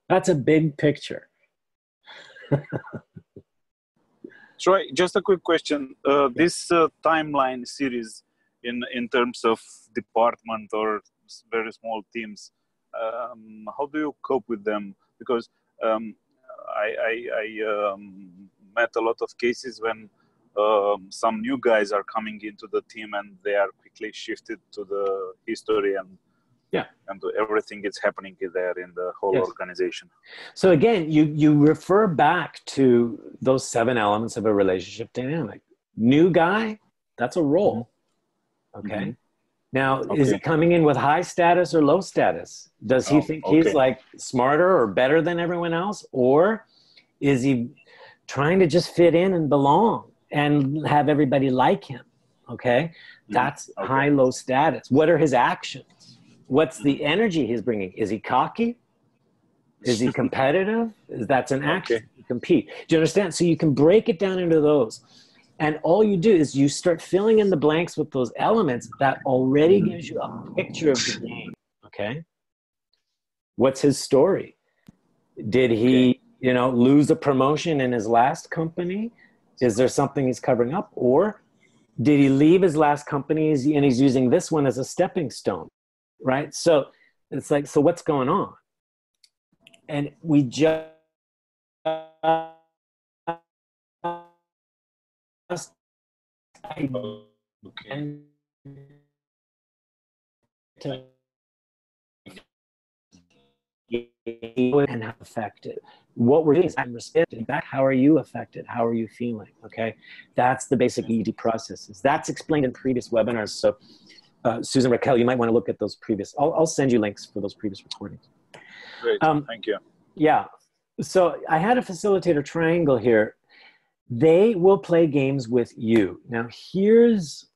[SPEAKER 1] That's a big picture.
[SPEAKER 5] Troy, just a quick question. This timeline series in terms of department or very small teams, how do you cope with them? Because I met a lot of cases when some new guys are coming into the team and they are quickly shifted to the history and to everything that's happening there in the whole organization.
[SPEAKER 1] So again, you refer back to those 7 elements of a relationship dynamic. New guy, that's a role. Okay. Now, is he coming in with high status or low status? Does he think he's like smarter or better than everyone else? Or is he trying to just fit in and belong and have everybody like him? Okay. That's high, low status. What are his actions? What's the energy he's bringing? Is he cocky? Is he competitive? That's an action. You compete. Do you understand? So you can break it down into those. And all you do is you start filling in the blanks with those elements that already gives you a picture of the game. Okay? What's his story? Did he, lose a promotion in his last company? Is there something he's covering up? Or did he leave his last company and he's using this one as a stepping stone? Right? So it's like, so what's going on? And we just and have affected. What we're doing is I'm responding back. How are you affected? How are you feeling? Okay, that's the basic EED processes. That's explained in previous webinars. So Susan, Raquel, you might want to look at those previous. I'll send you links for those previous recordings.
[SPEAKER 5] Great, thank you.
[SPEAKER 1] Yeah, so I had a facilitator triangle here. They will play games with you. Now here's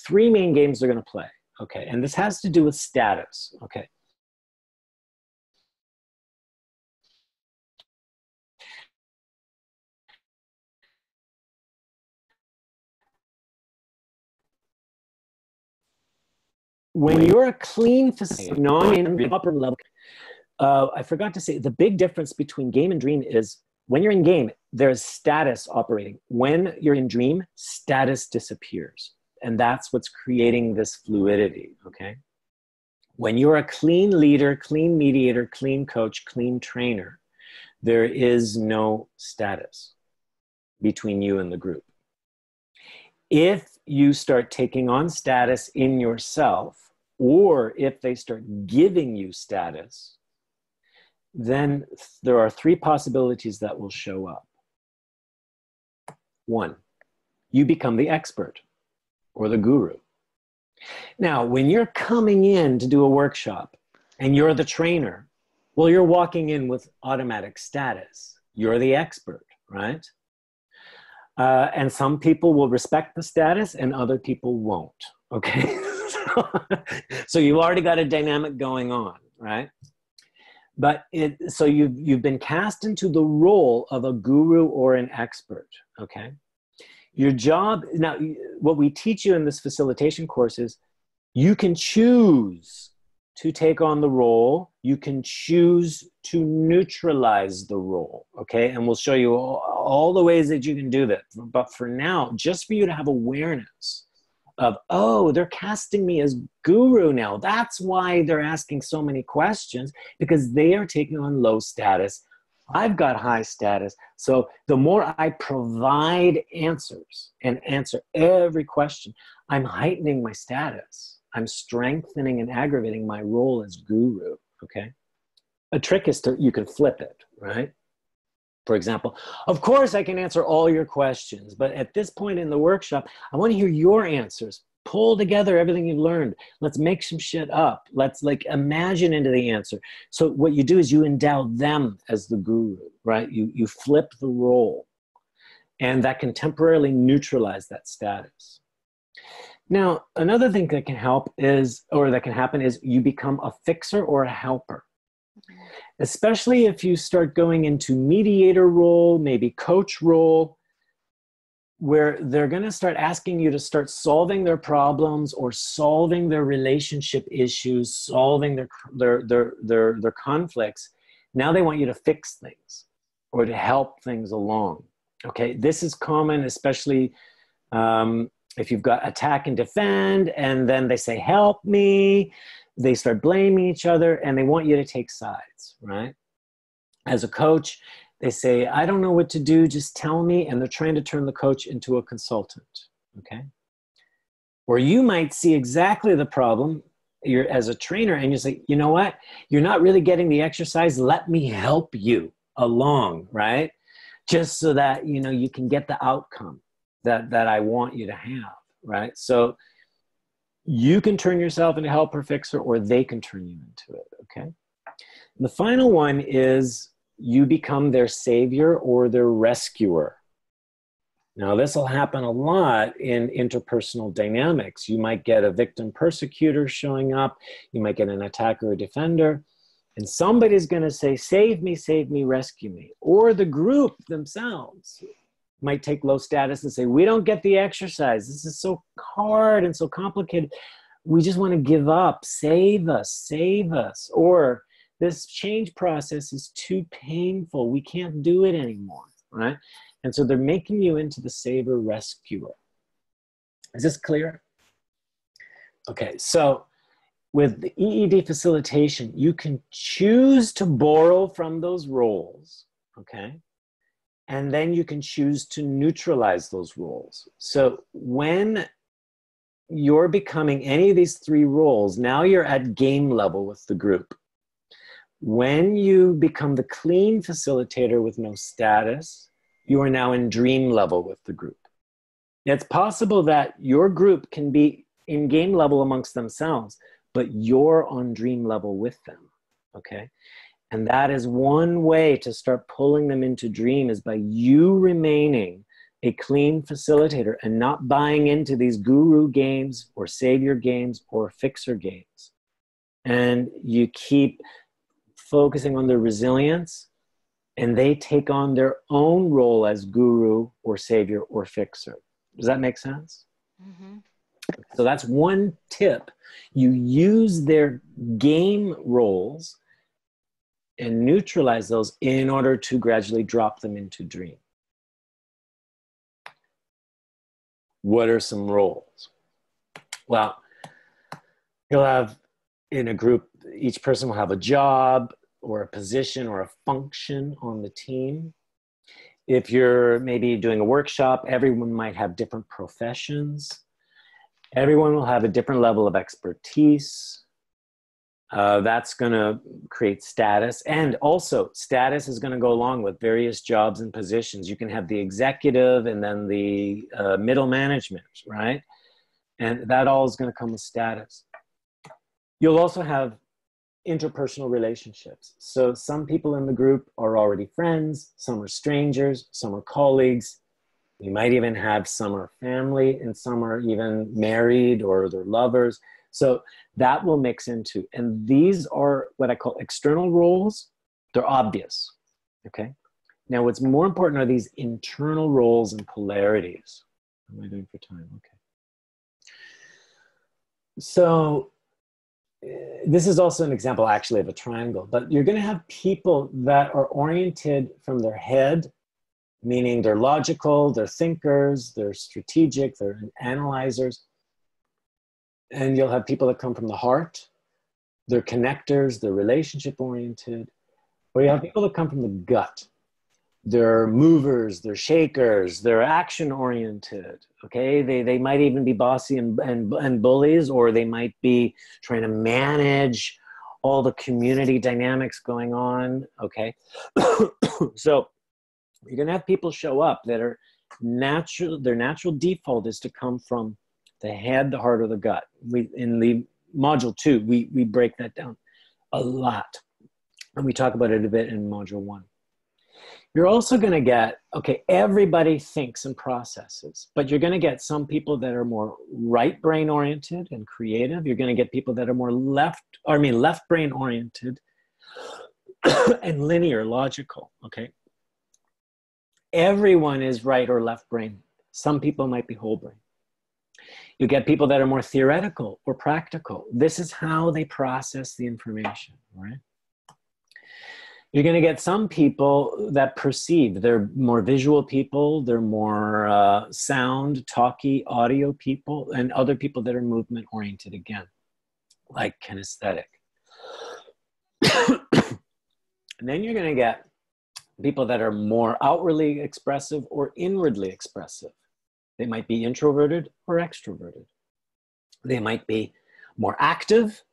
[SPEAKER 1] 3 main games they're going to play. Okay, and this has to do with status. Okay. When you're a clean facilitator, non-upper level, I forgot to say, the big difference between game and dream is when you're in game, there's status operating. When you're in dream, status disappears. And that's what's creating this fluidity, okay? When you're a clean leader, clean mediator, clean coach, clean trainer, there is no status between you and the group. If you start taking on status in yourself, or if they start giving you status, then there are three possibilities that will show up. One, you become the expert or the guru. Now, when you're coming in to do a workshop and you're the trainer, well, you're walking in with automatic status. You're the expert, right? And some people will respect the status and other people won't, okay? So you've already got a dynamic going on, right? But so you've been cast into the role of a guru or an expert, okay? Your job, now what we teach you in this facilitation course is you can choose to take on the role, you can choose to neutralize the role, okay? And we'll show you all the ways that you can do that. But for now, just for you to have awareness of, oh, they're casting me as guru now. That's why they're asking so many questions, because they are taking on low status. I've got high status. So the more I provide answers and answer every question, I'm heightening my status. I'm strengthening and aggravating my role as guru, okay? A trick is you can flip it, right? For example, of course I can answer all your questions, but at this point in the workshop, I want to hear your answers. Pull together everything you've learned. Let's make some shit up. Let's like imagine into the answer. So what you do is you endow them as the guru, right? You flip the role, and that can temporarily neutralize that status. Now, another thing that can help is, or that can happen is you become a fixer or a helper. Especially if you start going into mediator role, maybe coach role, where they're going to start asking you to start solving their problems or solving their relationship issues, solving their conflicts. Now they want you to fix things or to help things along. Okay, this is common, especially if you've got attack and defend, and then they say, help me. They start blaming each other and they want you to take sides, right? As a coach, they say, I don't know what to do, just tell me. And they're trying to turn the coach into a consultant, okay? Or you might see exactly the problem as a trainer and you say, you know what? You're not really getting the exercise. Let me help you along, right? Just so that, you know, you can get the outcome that I want you to have, right? So you can turn yourself into helper fixer, or they can turn you into it, okay? And the final one is you become their savior or their rescuer. Now, this will happen a lot in interpersonal dynamics. You might get a victim persecutor showing up. You might get an attacker or defender. And somebody's going to say, save me, rescue me. Or the group themselves might take low status and say, we don't get the exercise. This is so hard and so complicated. We just want to give up. Save us. Or this change process is too painful. We can't do it anymore, right? And so they're making you into the saver rescuer. Is this clear? Okay, so with the EED facilitation, you can choose to borrow from those roles, okay? And then you can choose to neutralize those roles. So when you're becoming any of these three roles, now you're at game level with the group. When you become the clean facilitator with no status, you are now in dream level with the group. It's possible that your group can be in game level amongst themselves, but you're on dream level with them, okay? And that is one way to start pulling them into dream, is by you remaining a clean facilitator and not buying into these guru games or savior games or fixer games. And you keep focusing on their resilience, and they take on their own role as guru or savior or fixer. Does that make sense? Mm-hmm. So that's one tip. You use their game roles and neutralize those in order to gradually drop them into dream. What are some roles? Well, you'll have in a group, each person will have a job or a position or a function on the team. If you're maybe doing a workshop, everyone might have different professions. Everyone will have a different level of expertise. That's going to create status. And also, status is going to go along with various jobs and positions. You can have the executive and then the middle management, right? And that all is going to come with status. You'll also have interpersonal relationships. So some people in the group are already friends, some are strangers, some are colleagues. You might even have some are family and some are even married or they're lovers. So that will mix into, and these are what I call external roles. They're obvious, okay? Now what's more important are these internal roles and polarities. How am I doing for time? Okay. So this is also an example actually of a triangle, but you're going to have people that are oriented from their head, meaning they're logical, they're thinkers, they're strategic, they're analyzers. And you'll have people that come from the heart, they're connectors, they're relationship oriented. Or you have people that come from the gut. They're movers, they're shakers, they're action oriented, okay? They might even be bossy and bullies, or they might be trying to manage all the community dynamics going on, okay? So you're gonna have people show up that are natural, their natural default is to come from the head, the heart, or the gut. In the module 2, we break that down a lot. And we talk about it a bit in module 1. You're also going to get, okay, everybody thinks and processes, but you're going to get some people that are more right brain oriented and creative. You're going to get people that are more left brain oriented and linear, logical, okay? Everyone is right or left brain. Some people might be whole brain. You get people that are more theoretical or practical. This is how they process the information, right? You're going to get some people that perceive. They're more visual people. They're more sound, talky, audio people, and other people that are movement oriented again, like kinesthetic. And then you're going to get people that are more outwardly expressive or inwardly expressive. They might be introverted or extroverted. They might be more active,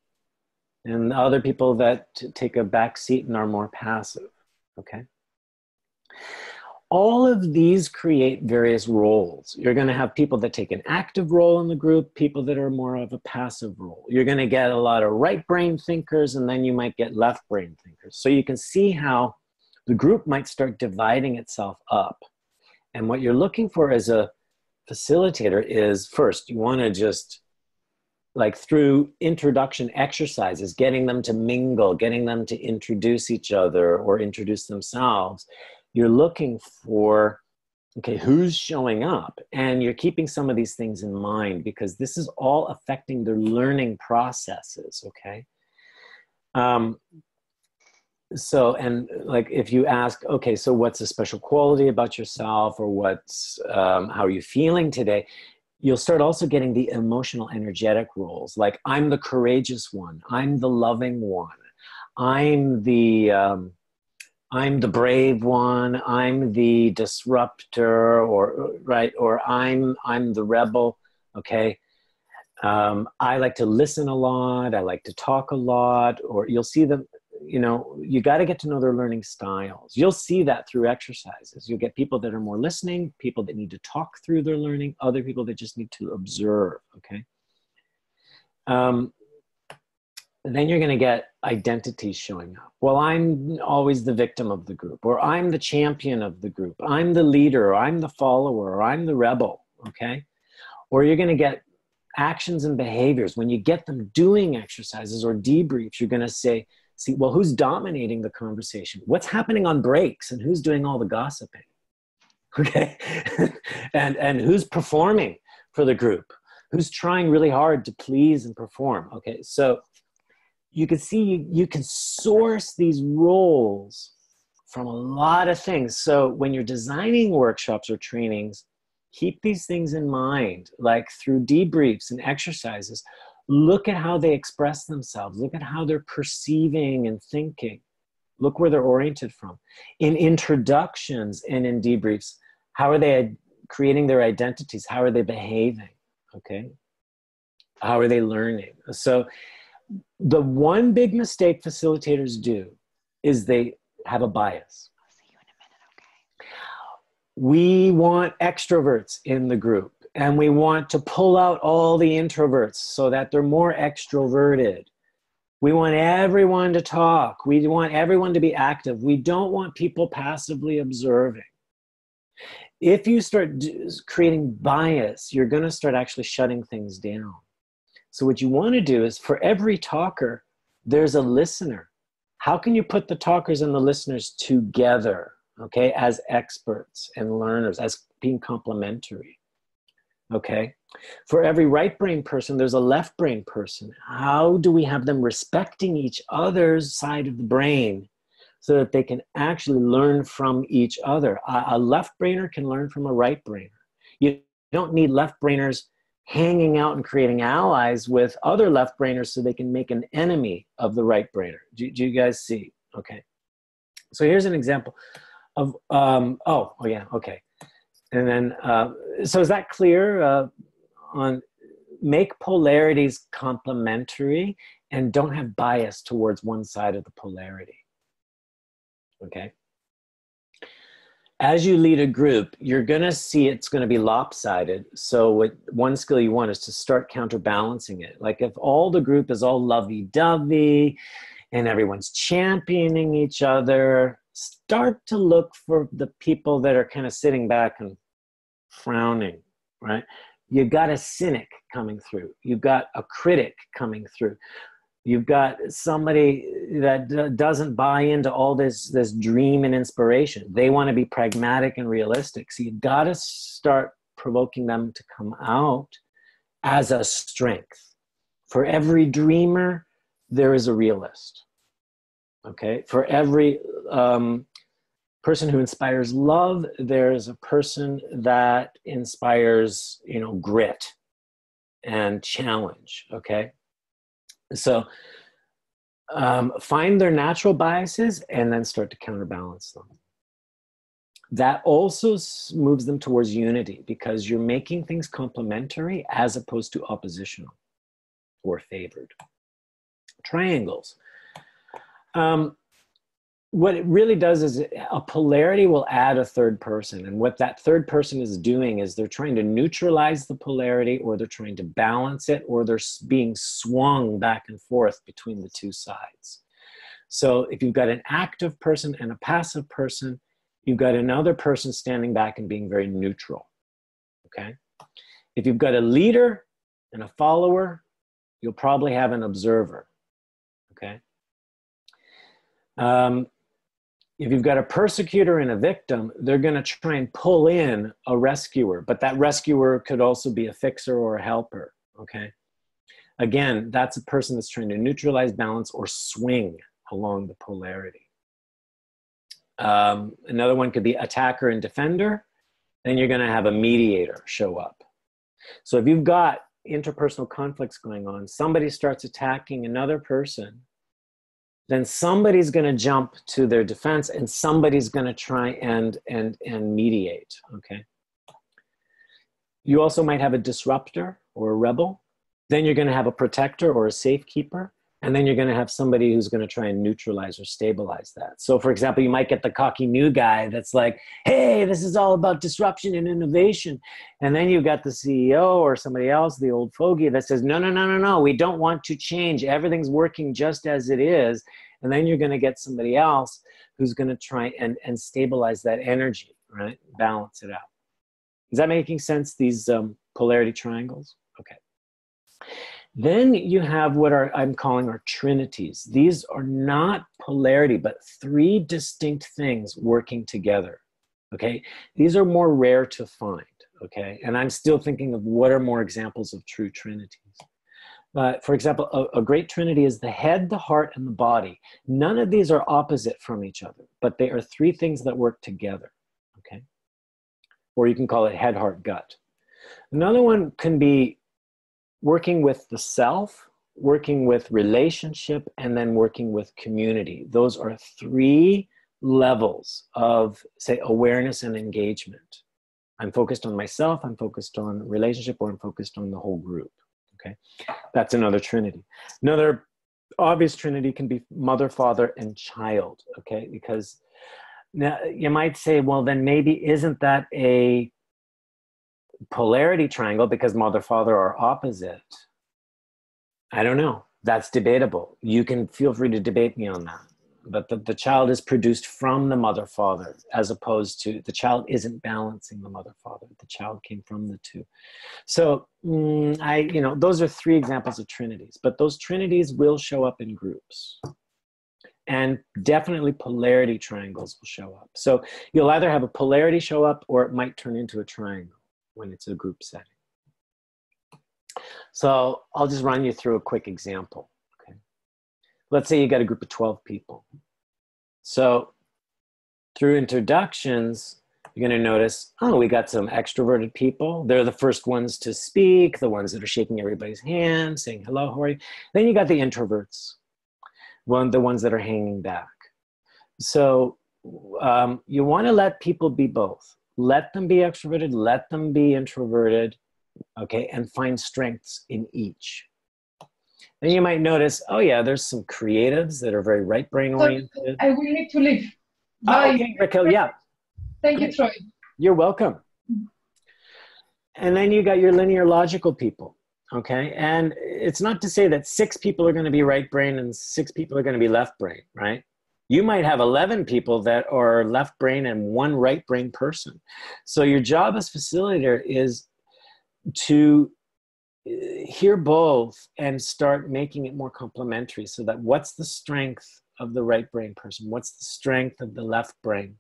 [SPEAKER 1] and other people that take a back seat and are more passive, okay? All of these create various roles. You're going to have people that take an active role in the group, people that are more of a passive role. You're going to get a lot of right brain thinkers, and then you might get left brain thinkers. So you can see how the group might start dividing itself up. And what you're looking for as a facilitator is, first, you want to just, like through introduction exercises, getting them to mingle, getting them to introduce each other or introduce themselves. You're looking for, okay, who's showing up? And you're keeping some of these things in mind because this is all affecting their learning processes, okay? So, and like if you ask, okay, so what's a special quality about yourself, or what's, how are you feeling today? You'll start also getting the emotional energetic roles. Like I'm the courageous one. I'm the loving one. I'm the brave one. I'm the disruptor, or right, or I'm the rebel. Okay. I like to listen a lot. I like to talk a lot. Or you'll see them. You know, you got to get to know their learning styles. You'll see that through exercises. You'll get people that are more listening, people that need to talk through their learning, other people that just need to observe, okay? Then you're going to get identities showing up. Well, I'm always the victim of the group, or I'm the champion of the group. I'm the leader, or I'm the follower, or I'm the rebel, okay? Or you're going to get actions and behaviors. When you get them doing exercises or debriefs, you're going to say, see, well, who's dominating the conversation? What's happening on breaks, and who's doing all the gossiping? Okay, and who's performing for the group? Who's trying really hard to please and perform? Okay, so you can see you can source these roles from a lot of things. So when you're designing workshops or trainings, keep these things in mind, like through debriefs and exercises. Look at how they express themselves. Look at how they're perceiving and thinking. Look where they're oriented from. In introductions and in debriefs, how are they creating their identities? How are they behaving? Okay. How are they learning? So the one big mistake facilitators do is they have a bias.
[SPEAKER 3] I'll see you in a minute, okay?
[SPEAKER 1] We want extroverts in the group, and we want to pull out all the introverts so that they're more extroverted. We want everyone to talk. We want everyone to be active. We don't want people passively observing. If you start creating bias, you're going to start actually shutting things down. So what you want to do is, for every talker, there's a listener. How can you put the talkers and the listeners together, okay, as experts and learners, as being complementary, okay? For every right brain person, there's a left brain person. How do we have them respecting each other's side of the brain so that they can actually learn from each other? A left brainer can learn from a right brainer. You don't need left brainers hanging out and creating allies with other left brainers so they can make an enemy of the right brainer. Do you guys see? Okay. So here's an example of, oh yeah, okay. And then, so is that clear? On make polarities complementary and don't have bias towards one side of the polarity. Okay. As you lead a group, you're going to see it's going to be lopsided. So what one skill you want is to start counterbalancing it. Like if all the group is all lovey-dovey and everyone's championing each other, start to look for the people that are kind of sitting back and frowning, right? You got a cynic coming through. You've got a critic coming through. You've got somebody that doesn't buy into all this dream and inspiration. They want to be pragmatic and realistic. So you've got to start provoking them to come out as a strength. For every dreamer, there is a realist. Okay? For every person who inspires love, there's a person that inspires, grit and challenge, okay? So find their natural biases and then start to counterbalance them. That also moves them towards unity because you're making things complementary as opposed to oppositional or favored. Triangles. What it really does is a polarity will add a third person. And what that third person is doing is they're trying to neutralize the polarity, or they're trying to balance it, or they're being swung back and forth between the two sides. So if you've got an active person and a passive person, you've got another person standing back and being very neutral, okay? If you've got a leader and a follower, you'll probably have an observer, okay? If you've got a persecutor and a victim, they're going to try and pull in a rescuer, but that rescuer could also be a fixer or a helper, okay? Again, that's a person that's trying to neutralize, balance, or swing along the polarity. Another one could be attacker and defender. Then you're going to have a mediator show up. So if you've got interpersonal conflicts going on, somebody starts attacking another person, then somebody's going to jump to their defense and somebody's going to try and mediate, okay? You also might have a disruptor or a rebel. Then you're going to have a protector or a safekeeper. And then you're going to have somebody who's going to try and neutralize or stabilize that. So for example, you might get the cocky new guy that's like, hey, this is all about disruption and innovation. And then you've got the CEO or somebody else, the old fogey, that says, no, we don't want to change. Everything's working just as it is. And then you're going to get somebody else who's going to try and stabilize that energy, right? Balance it out. Is that making sense, these polarity triangles? Okay. Then you have what I'm calling our trinities. These are not polarity, but three distinct things working together, okay? These are more rare to find, okay? And I'm still thinking of what are more examples of true trinities. But for example, a great trinity is the head, the heart, and the body. None of these are opposite from each other, but they are three things that work together, okay? Or you can call it head, heart, gut. Another one can be working with the self, working with relationship, and then working with community. Those are three levels of, say, awareness and engagement. I'm focused on myself, I'm focused on relationship, or I'm focused on the whole group, okay? That's another trinity. Another obvious trinity can be mother, father, and child, okay? Because now you might say, well, then maybe isn't that a polarity triangle because mother, father are opposite? I don't know. That's debatable. You can feel free to debate me on that. But the child is produced from the mother, father, as opposed to the child isn't balancing the mother, father. The child came from the two. So those are three examples of trinities, but those trinities will show up in groups. And definitely polarity triangles will show up. So you'll either have a polarity show up or it might turn into a triangle when it's a group setting. So I'll just run you through a quick example. Okay. Let's say you got a group of 12 people. So through introductions, you're going to notice, oh, we got some extroverted people. They're the first ones to speak, the ones that are shaking everybody's hand, saying, hello, how are you? Then you got the introverts, the ones that are hanging back. So you want to let people be both. Let them be extroverted, let them be introverted, okay, and find strengths in each. Then you might notice, oh yeah, there's some creatives that are very right brain oriented.
[SPEAKER 2] I will need to leave.
[SPEAKER 1] Bye. Oh, okay, Raquel, yeah.
[SPEAKER 2] Thank you, Troy.
[SPEAKER 1] You're welcome. And then you got your linear logical people, okay? And it's not to say that 6 people are going to be right brain and 6 people are going to be left brain, right? You might have 11 people that are left brain and 1 right brain person. So your job as facilitator is to hear both and start making it more complementary, so that what's the strength of the right brain person? What's the strength of the left brain?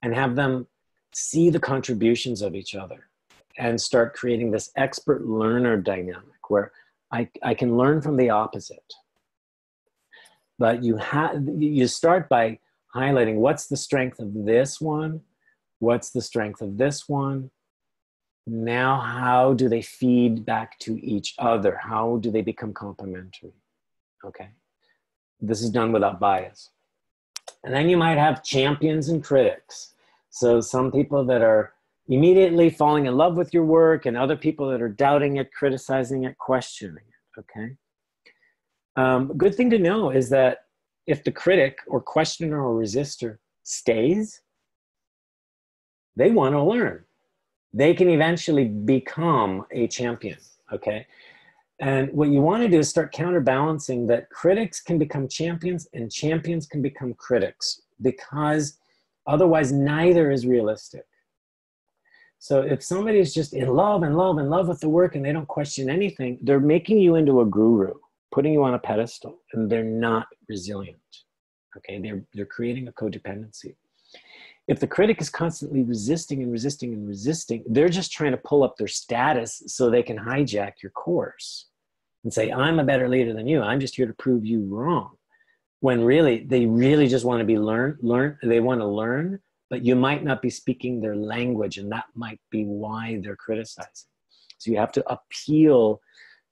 [SPEAKER 1] And have them see the contributions of each other and start creating this expert learner dynamic where I can learn from the opposite. But you start by highlighting what's the strength of this one, what's the strength of this one. Now, how do they feed back to each other? How do they become complementary? Okay. This is done without bias. And then you might have champions and critics. So some people that are immediately falling in love with your work and other people that are doubting it, criticizing it, questioning it, okay? Good thing to know is that if the critic or questioner or resistor stays, they want to learn. They can eventually become a champion, okay? And what you want to do is start counterbalancing that critics can become champions and champions can become critics, because otherwise neither is realistic. So if somebody is just in love and love and love with the work and they don't question anything, they're making you into a guru, putting you on a pedestal, and they're not resilient, okay? They're creating a codependency. If the critic is constantly resisting and resisting and resisting, they're just trying to pull up their status so they can hijack your course and say, I'm a better leader than you. I'm just here to prove you wrong. When really, they really just want to be they want to learn, but you might not be speaking their language, and that might be why they're criticizing. So you have to appeal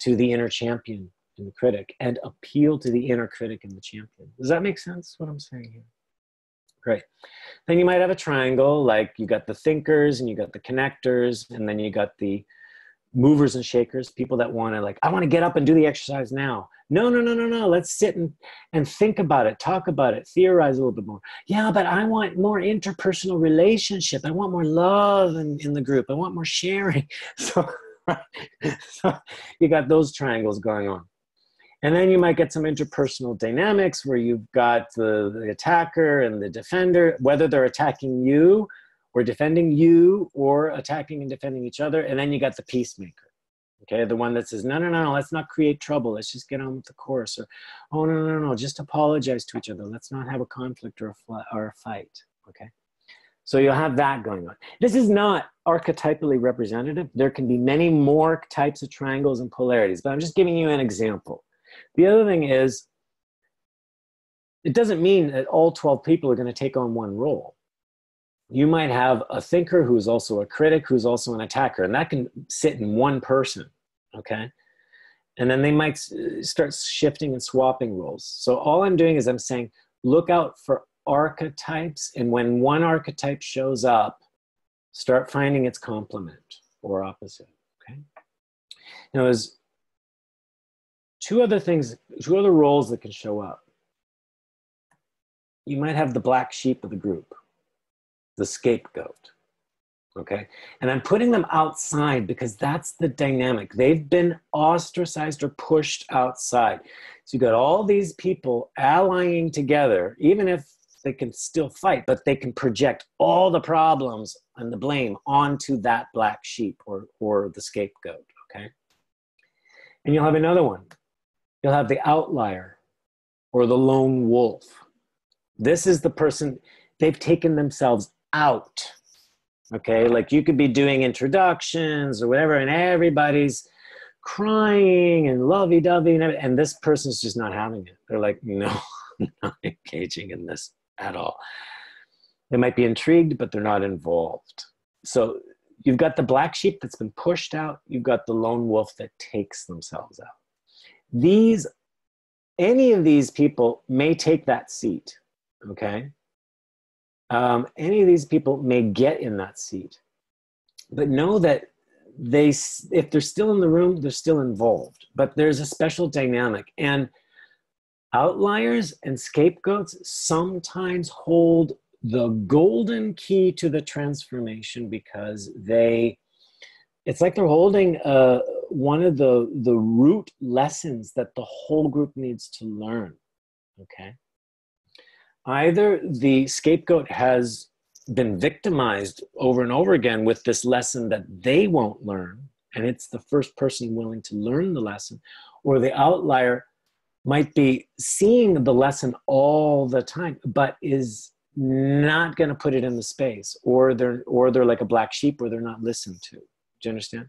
[SPEAKER 1] to the inner champion in the critic and appeal to the inner critic in the champion. Does that make sense, what I'm saying here? Great. Then you might have a triangle, like you got the thinkers and you got the connectors, and then you got the movers and shakers, people that want to, like, I want to get up and do the exercise now. No. Let's sit and think about it, talk about it, theorize a little bit more. Yeah, but I want more interpersonal relationship. I want more love in the group. I want more sharing. So you got those triangles going on. And then you might get some interpersonal dynamics where you've got the attacker and the defender, whether they're attacking you or defending you or attacking and defending each other. And then you got the peacemaker, okay? The one that says, no, let's not create trouble. Let's just get on with the course. Or, oh, no, just apologize to each other. Let's not have a conflict or a fight, okay? So you'll have that going on. This is not archetypally representative. There can be many more types of triangles and polarities, but I'm just giving you an example. The other thing is, it doesn't mean that all 12 people are going to take on one role. You might have a thinker who's also a critic, who's also an attacker, and that can sit in one person, okay? And then they might start shifting and swapping roles. So all I'm doing is I'm saying, look out for archetypes, and when one archetype shows up, start finding its complement or opposite, okay? Now, two other roles that can show up. You might have the black sheep of the group, the scapegoat. Okay, and I'm putting them outside because that's the dynamic. They've been ostracized or pushed outside. So you got all these people allying together, even if they can still fight, but they can project all the problems and the blame onto that black sheep or the scapegoat. Okay, and you'll have another one. You'll have the outlier or the lone wolf. This is the person, they've taken themselves out. Okay, like you could be doing introductions or whatever, and everybody's crying and lovey-dovey, and this person's just not having it. They're like, no, I'm not engaging in this at all. They might be intrigued, but they're not involved. So you've got the black sheep that's been pushed out. You've got the lone wolf that takes themselves out. Any of these people may take that seat, okay? Any of these people may get in that seat, but know that if they're still in the room, they're still involved, but there's a special dynamic. And outliers and scapegoats sometimes hold the golden key to the transformation because it's like they're holding one of the root lessons that the whole group needs to learn, okay? Either the scapegoat has been victimized over and over again with this lesson that they won't learn, and it's the first person willing to learn the lesson, or the outlier might be seeing the lesson all the time, but is not going to put it in the space, or they're like a black sheep, or they're not listened to. Do you understand?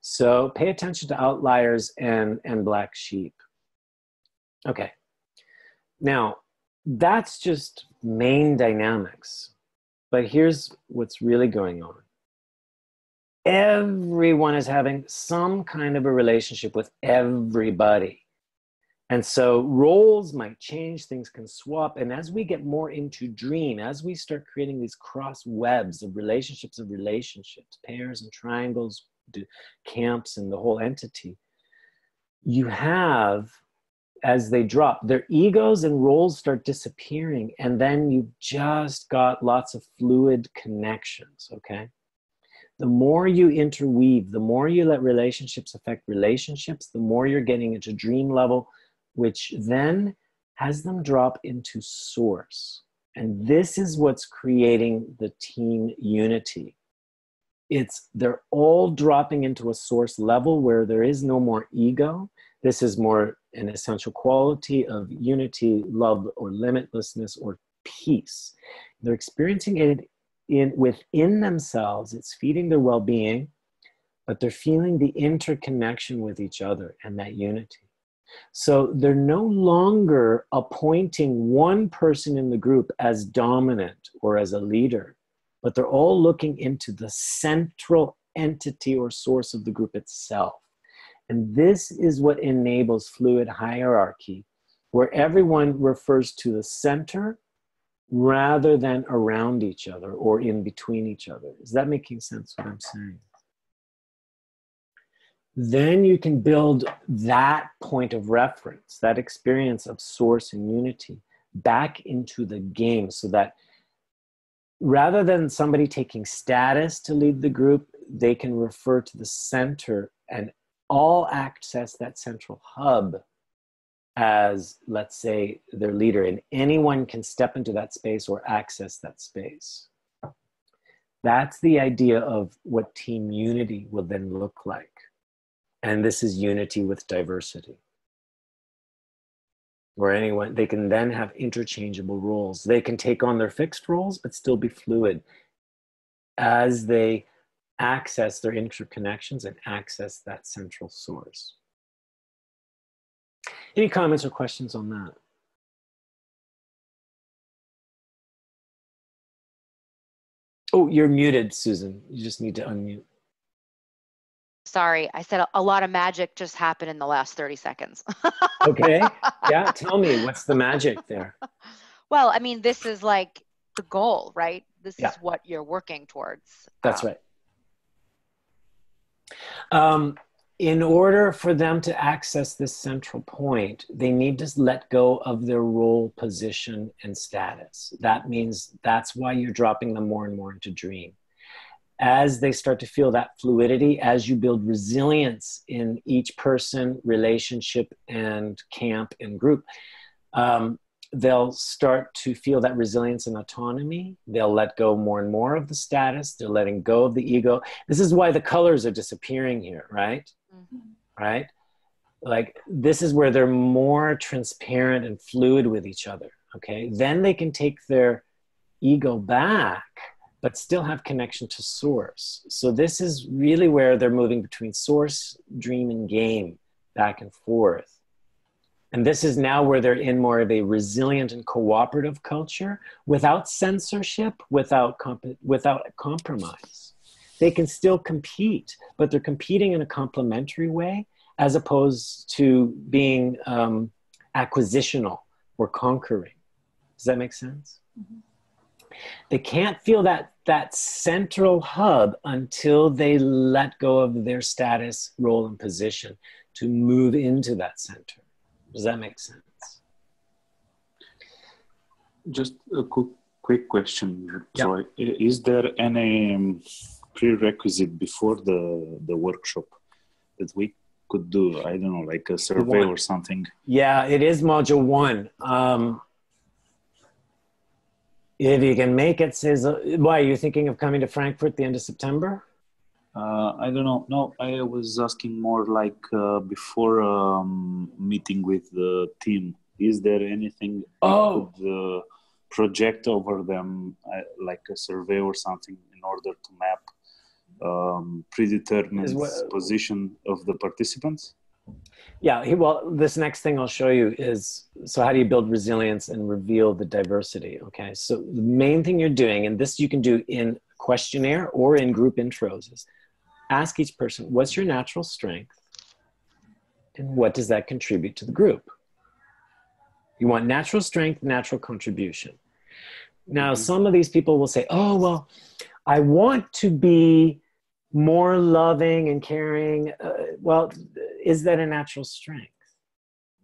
[SPEAKER 1] So pay attention to outliers and black sheep. Okay. Now, that's just main dynamics. But here's what's really going on. Everyone is having some kind of a relationship with everybody. And so roles might change, things can swap. And as we get more into dream, as we start creating these cross webs of relationships, pairs and triangles, camps and the whole entity, you have, as they drop, their egos and roles start disappearing, and then you've just got lots of fluid connections, okay? The more you interweave, the more you let relationships affect relationships, the more you're getting into dream level, which then has them drop into source. And this is what's creating the team unity. They're all dropping into a source level where there is no more ego. This is more an essential quality of unity, love, or limitlessness, or peace. They're experiencing it within themselves. It's feeding their well-being, but they're feeling the interconnection with each other and that unity. So they're no longer appointing one person in the group as dominant or as a leader, but they're all looking into the central entity or source of the group itself. And this is what enables fluid hierarchy, where everyone refers to the center rather than around each other or in between each other. Is that making sense what I'm saying? Then you can build that point of reference, that experience of source and unity back into the game, so that rather than somebody taking status to lead the group, they can refer to the center and all access that central hub as, let's say, their leader, and anyone can step into that space or access that space. That's the idea of what team unity will then look like. And this is unity with diversity. Where anyone, they can then have interchangeable roles. They can take on their fixed roles, but still be fluid as they access their interconnections and access that central source. Any comments or questions on that? Oh, you're muted, Susan. You just need to unmute.
[SPEAKER 3] Sorry, I said a lot of magic just happened in the last 30 seconds.
[SPEAKER 1] Okay, yeah, tell me, what's the magic there?
[SPEAKER 3] Well, I mean, this is like the goal, right? This
[SPEAKER 1] Yeah.
[SPEAKER 3] is what you're working towards.
[SPEAKER 1] That's right. in order for them to access this central point, they need to let go of their role, position, and status. That means that's why you're dropping them more and more into dream. As they start to feel that fluidity, as you build resilience in each person, relationship, and camp and group, they'll start to feel that resilience and autonomy. They'll let go more and more of the status. They're letting go of the ego. This is why the colors are disappearing here, right? Mm-hmm. Right? Like, this is where they're more transparent and fluid with each other, okay? Then they can take their ego back, but still have connection to source. So this is really where they're moving between source, dream, and game, back and forth. And this is now where they're in more of a resilient and cooperative culture without censorship, without compromise. They can still compete, but they're competing in a complementary way as opposed to being acquisitional or conquering. Does that make sense? Mm-hmm. They can't feel that central hub until they let go of their status, role, and position to move into that center. Does that make sense?
[SPEAKER 5] Just a quick question. Yeah. So, is there any prerequisite before the workshop that we could do? I don't know, like a survey or something.
[SPEAKER 1] Yeah, it is module 1. If you can make it, says, why, are you thinking of coming to Frankfurt the end of September?
[SPEAKER 5] I don't know. No, I was asking more like before meeting with the team. Is there anything you could project over them, like a survey or something, in order to map predetermined position of the participants?
[SPEAKER 1] Yeah, well, this next thing I'll show you is, so how do you build resilience and reveal the diversity, okay? So the main thing you're doing, and this you can do in questionnaire or in group intros, is ask each person, what's your natural strength? And what does that contribute to the group? You want natural strength, natural contribution. Now, some of these people will say, oh, well, I want to be more loving and caring. Well, is that a natural strength,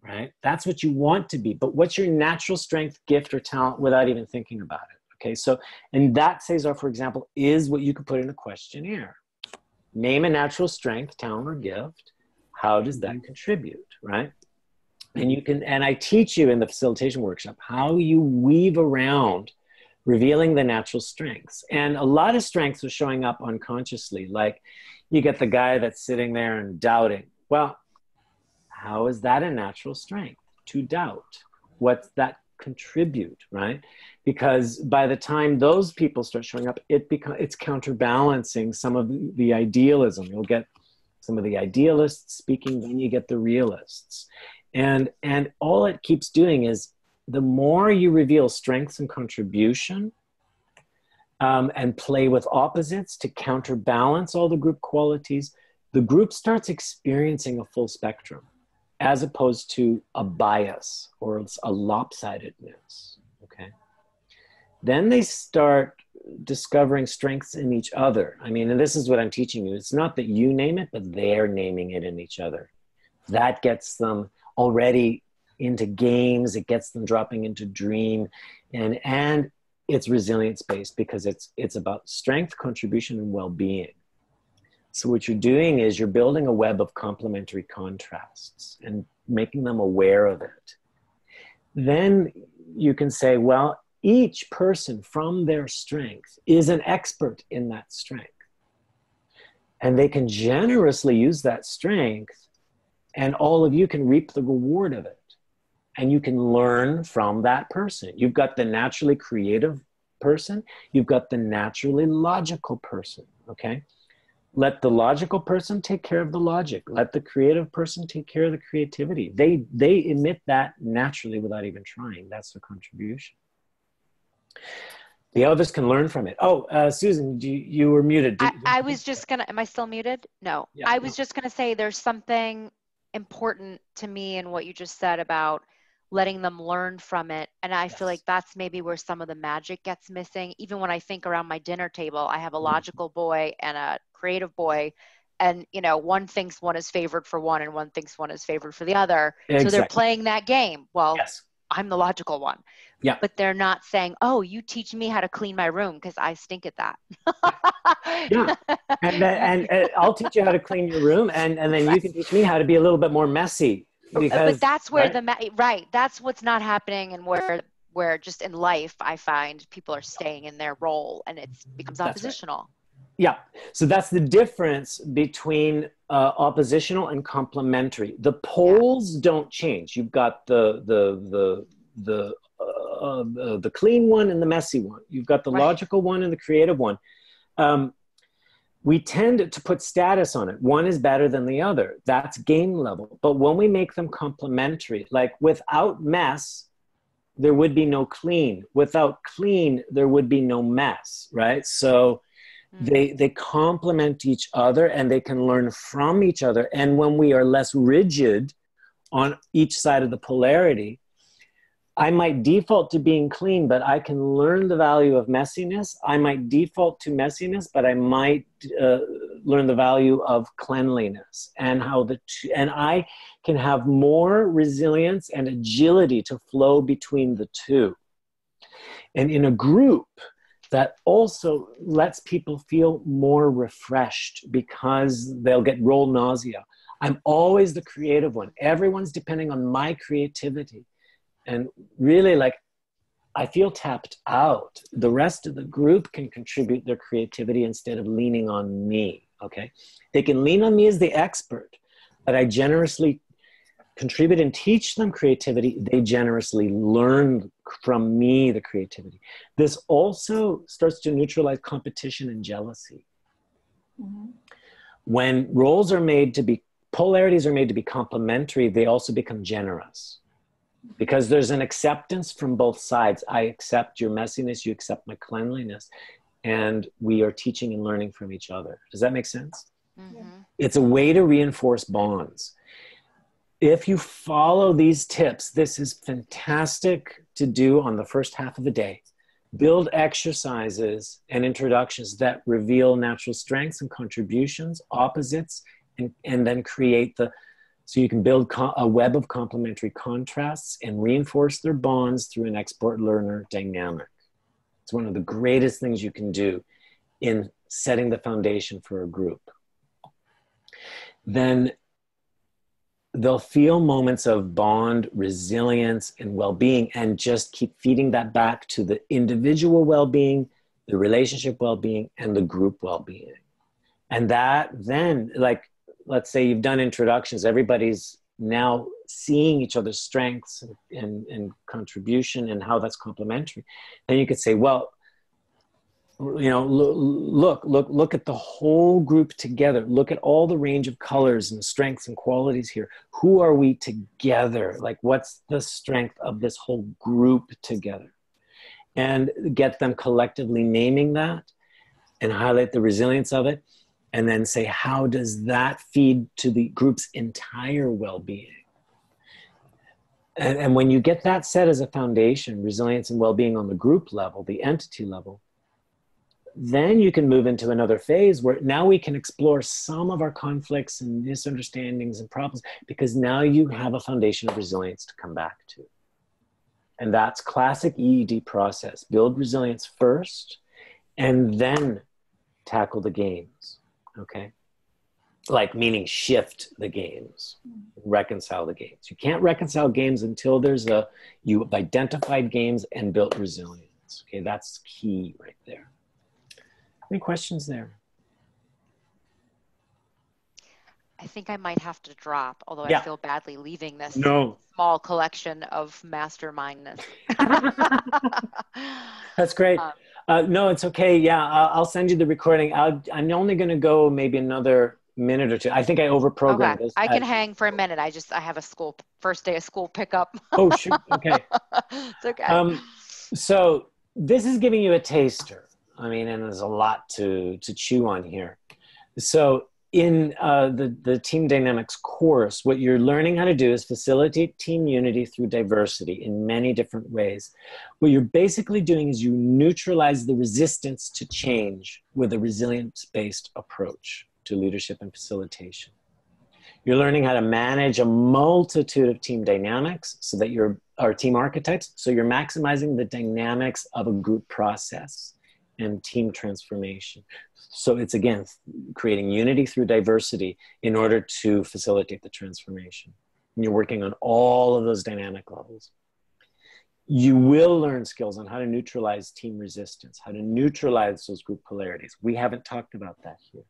[SPEAKER 1] right? That's what you want to be. But what's your natural strength, gift, or talent without even thinking about it? Okay, so, and that, Cesar, for example, is what you could put in a questionnaire. Name a natural strength, talent, or gift. How does that contribute, right? And you can, and I teach you in the facilitation workshop how you weave around revealing the natural strengths. And a lot of strengths are showing up unconsciously. Like, you get the guy that's sitting there and doubting. Well, how is that a natural strength, to doubt? What's that contribute, right? Because by the time those people start showing up, it's counterbalancing some of the idealism. You'll get some of the idealists speaking, then you get the realists. And all it keeps doing is, the more you reveal strengths and contribution and play with opposites to counterbalance all the group qualities, the group starts experiencing a full spectrum as opposed to a bias or a lopsidedness, okay? Then they start discovering strengths in each other. I mean, and this is what I'm teaching you. It's not that you name it, but they're naming it in each other. That gets them already into games, it gets them dropping into dream, and it's resilience-based because it's about strength, contribution, and well-being. So what you're doing is you're building a web of complementary contrasts and making them aware of it. Then you can say, well, each person from their strength is an expert in that strength. And they can generously use that strength, and all of you can reap the reward of it. And you can learn from that person. You've got the naturally creative person. You've got the naturally logical person, okay? Let the logical person take care of the logic. Let the creative person take care of the creativity. They emit that naturally without even trying. That's their contribution. The others can learn from it. Oh, Susan, you were muted.
[SPEAKER 3] I was just gonna, am I still muted? No. Yeah, I was just gonna say there's something important to me in what you just said about letting them learn from it. And I feel like that's maybe where some of the magic gets missing. Even when I think around my dinner table, I have a logical boy and a creative boy, and one thinks one is favored for one and one thinks one is favored for the other.
[SPEAKER 1] Exactly.
[SPEAKER 3] So they're playing that game. Well,
[SPEAKER 1] yes.
[SPEAKER 3] I'm the logical one.
[SPEAKER 1] Yeah.
[SPEAKER 3] But they're not saying, oh, you teach me how to clean my room because I stink at that.
[SPEAKER 1] Yeah. And I'll teach you how to clean your room, and then you can teach me how to be a little bit more messy. Because,
[SPEAKER 3] but that's where
[SPEAKER 1] right?
[SPEAKER 3] That's what's not happening, and where just in life, I find people are staying in their role and it becomes oppositional.
[SPEAKER 1] Right. Yeah. So that's the difference between oppositional and complementary. The poles don't change. You've got the clean one and the messy one. You've got the logical one and the creative one. We tend to put status on it. One is better than the other. That's game level. But when we make them complementary, like without mess, there would be no clean. Without clean, there would be no mess, right? So they complement each other and they can learn from each other. And when we are less rigid on each side of the polarity, I might default to being clean, but I can learn the value of messiness. I might default to messiness, but I might learn the value of cleanliness, and and I can have more resilience and agility to flow between the two. And in a group, that also lets people feel more refreshed because they'll get role nausea. I'm always the creative one. Everyone's depending on my creativity. And really, like, I feel tapped out. The rest of the group can contribute their creativity instead of leaning on me, okay? They can lean on me as the expert, but I generously contribute and teach them creativity. They generously learn from me the creativity. This also starts to neutralize competition and jealousy. Mm-hmm. When roles are made to be, polarities are made to be complementary, they also become generous. Because there's an acceptance from both sides. I accept your messiness, you accept my cleanliness, and we are teaching and learning from each other. Does that make sense? Mm-hmm. It's a way to reinforce bonds. If you follow these tips, this is fantastic to do on the first half of the day. Build exercises and introductions that reveal natural strengths and contributions, opposites, and then create so you can build a web of complementary contrasts and reinforce their bonds through an expert-learner dynamic. It's one of the greatest things you can do in setting the foundation for a group. Then they'll feel moments of bond, resilience, and well-being, and just keep feeding that back to the individual well-being, the relationship well-being, and the group well-being. And that then, like, let's say you've done introductions, everybody's now seeing each other's strengths and contribution and how that's complementary. Then you could say, well, you know, look at the whole group together. Look at all the range of colors and strengths and qualities here. Who are we together? Like, what's the strength of this whole group together? And get them collectively naming that and highlight the resilience of it. And then say, how does that feed to the group's entire well-being? And when you get that set as a foundation, resilience and well-being on the group level, the entity level, then you can move into another phase where now we can explore some of our conflicts and misunderstandings and problems, because now you have a foundation of resilience to come back to. And that's classic EED process. Build resilience first and then tackle the games. Okay, like meaning shift the games, reconcile the games. You can't reconcile games until you've identified games and built resilience. Okay, that's key right there. Any questions there?
[SPEAKER 3] I think I might have to drop, although
[SPEAKER 1] yeah.
[SPEAKER 3] I feel badly leaving this small collection of mastermindness.
[SPEAKER 1] That's great. No, it's okay. Yeah, I'll send you the recording. I'm only going to go maybe another minute or two. I think I overprogrammed this.
[SPEAKER 3] I can hang for a minute. I have a first day of school pickup.
[SPEAKER 1] Oh, shoot. Okay.
[SPEAKER 3] It's okay.
[SPEAKER 1] So this is giving you a taster. I mean, and there's a lot to chew on here. So in the Team Dynamics course, what you're learning how to do is facilitate team unity through diversity in many different ways. What you're basically doing is you neutralize the resistance to change with a resilience-based approach to leadership and facilitation. You're learning how to manage a multitude of team dynamics so that or team archetypes, so you're maximizing the dynamics of a group process and team transformation. So it's, again, creating unity through diversity in order to facilitate the transformation. And you're working on all of those dynamic levels. You will learn skills on how to neutralize team resistance, how to neutralize those group polarities. We haven't talked about that here.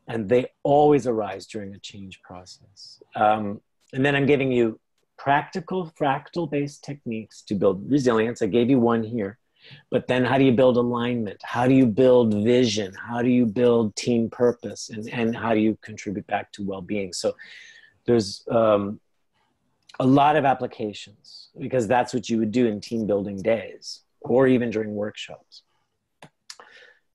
[SPEAKER 1] And they always arise during a change process. And then I'm giving you practical fractal-based techniques to build resilience. I gave you one here. But then how do you build alignment? How do you build vision? How do you build team purpose? And how do you contribute back to well-being? So there's a lot of applications, because that's what you would do in team building days or even during workshops.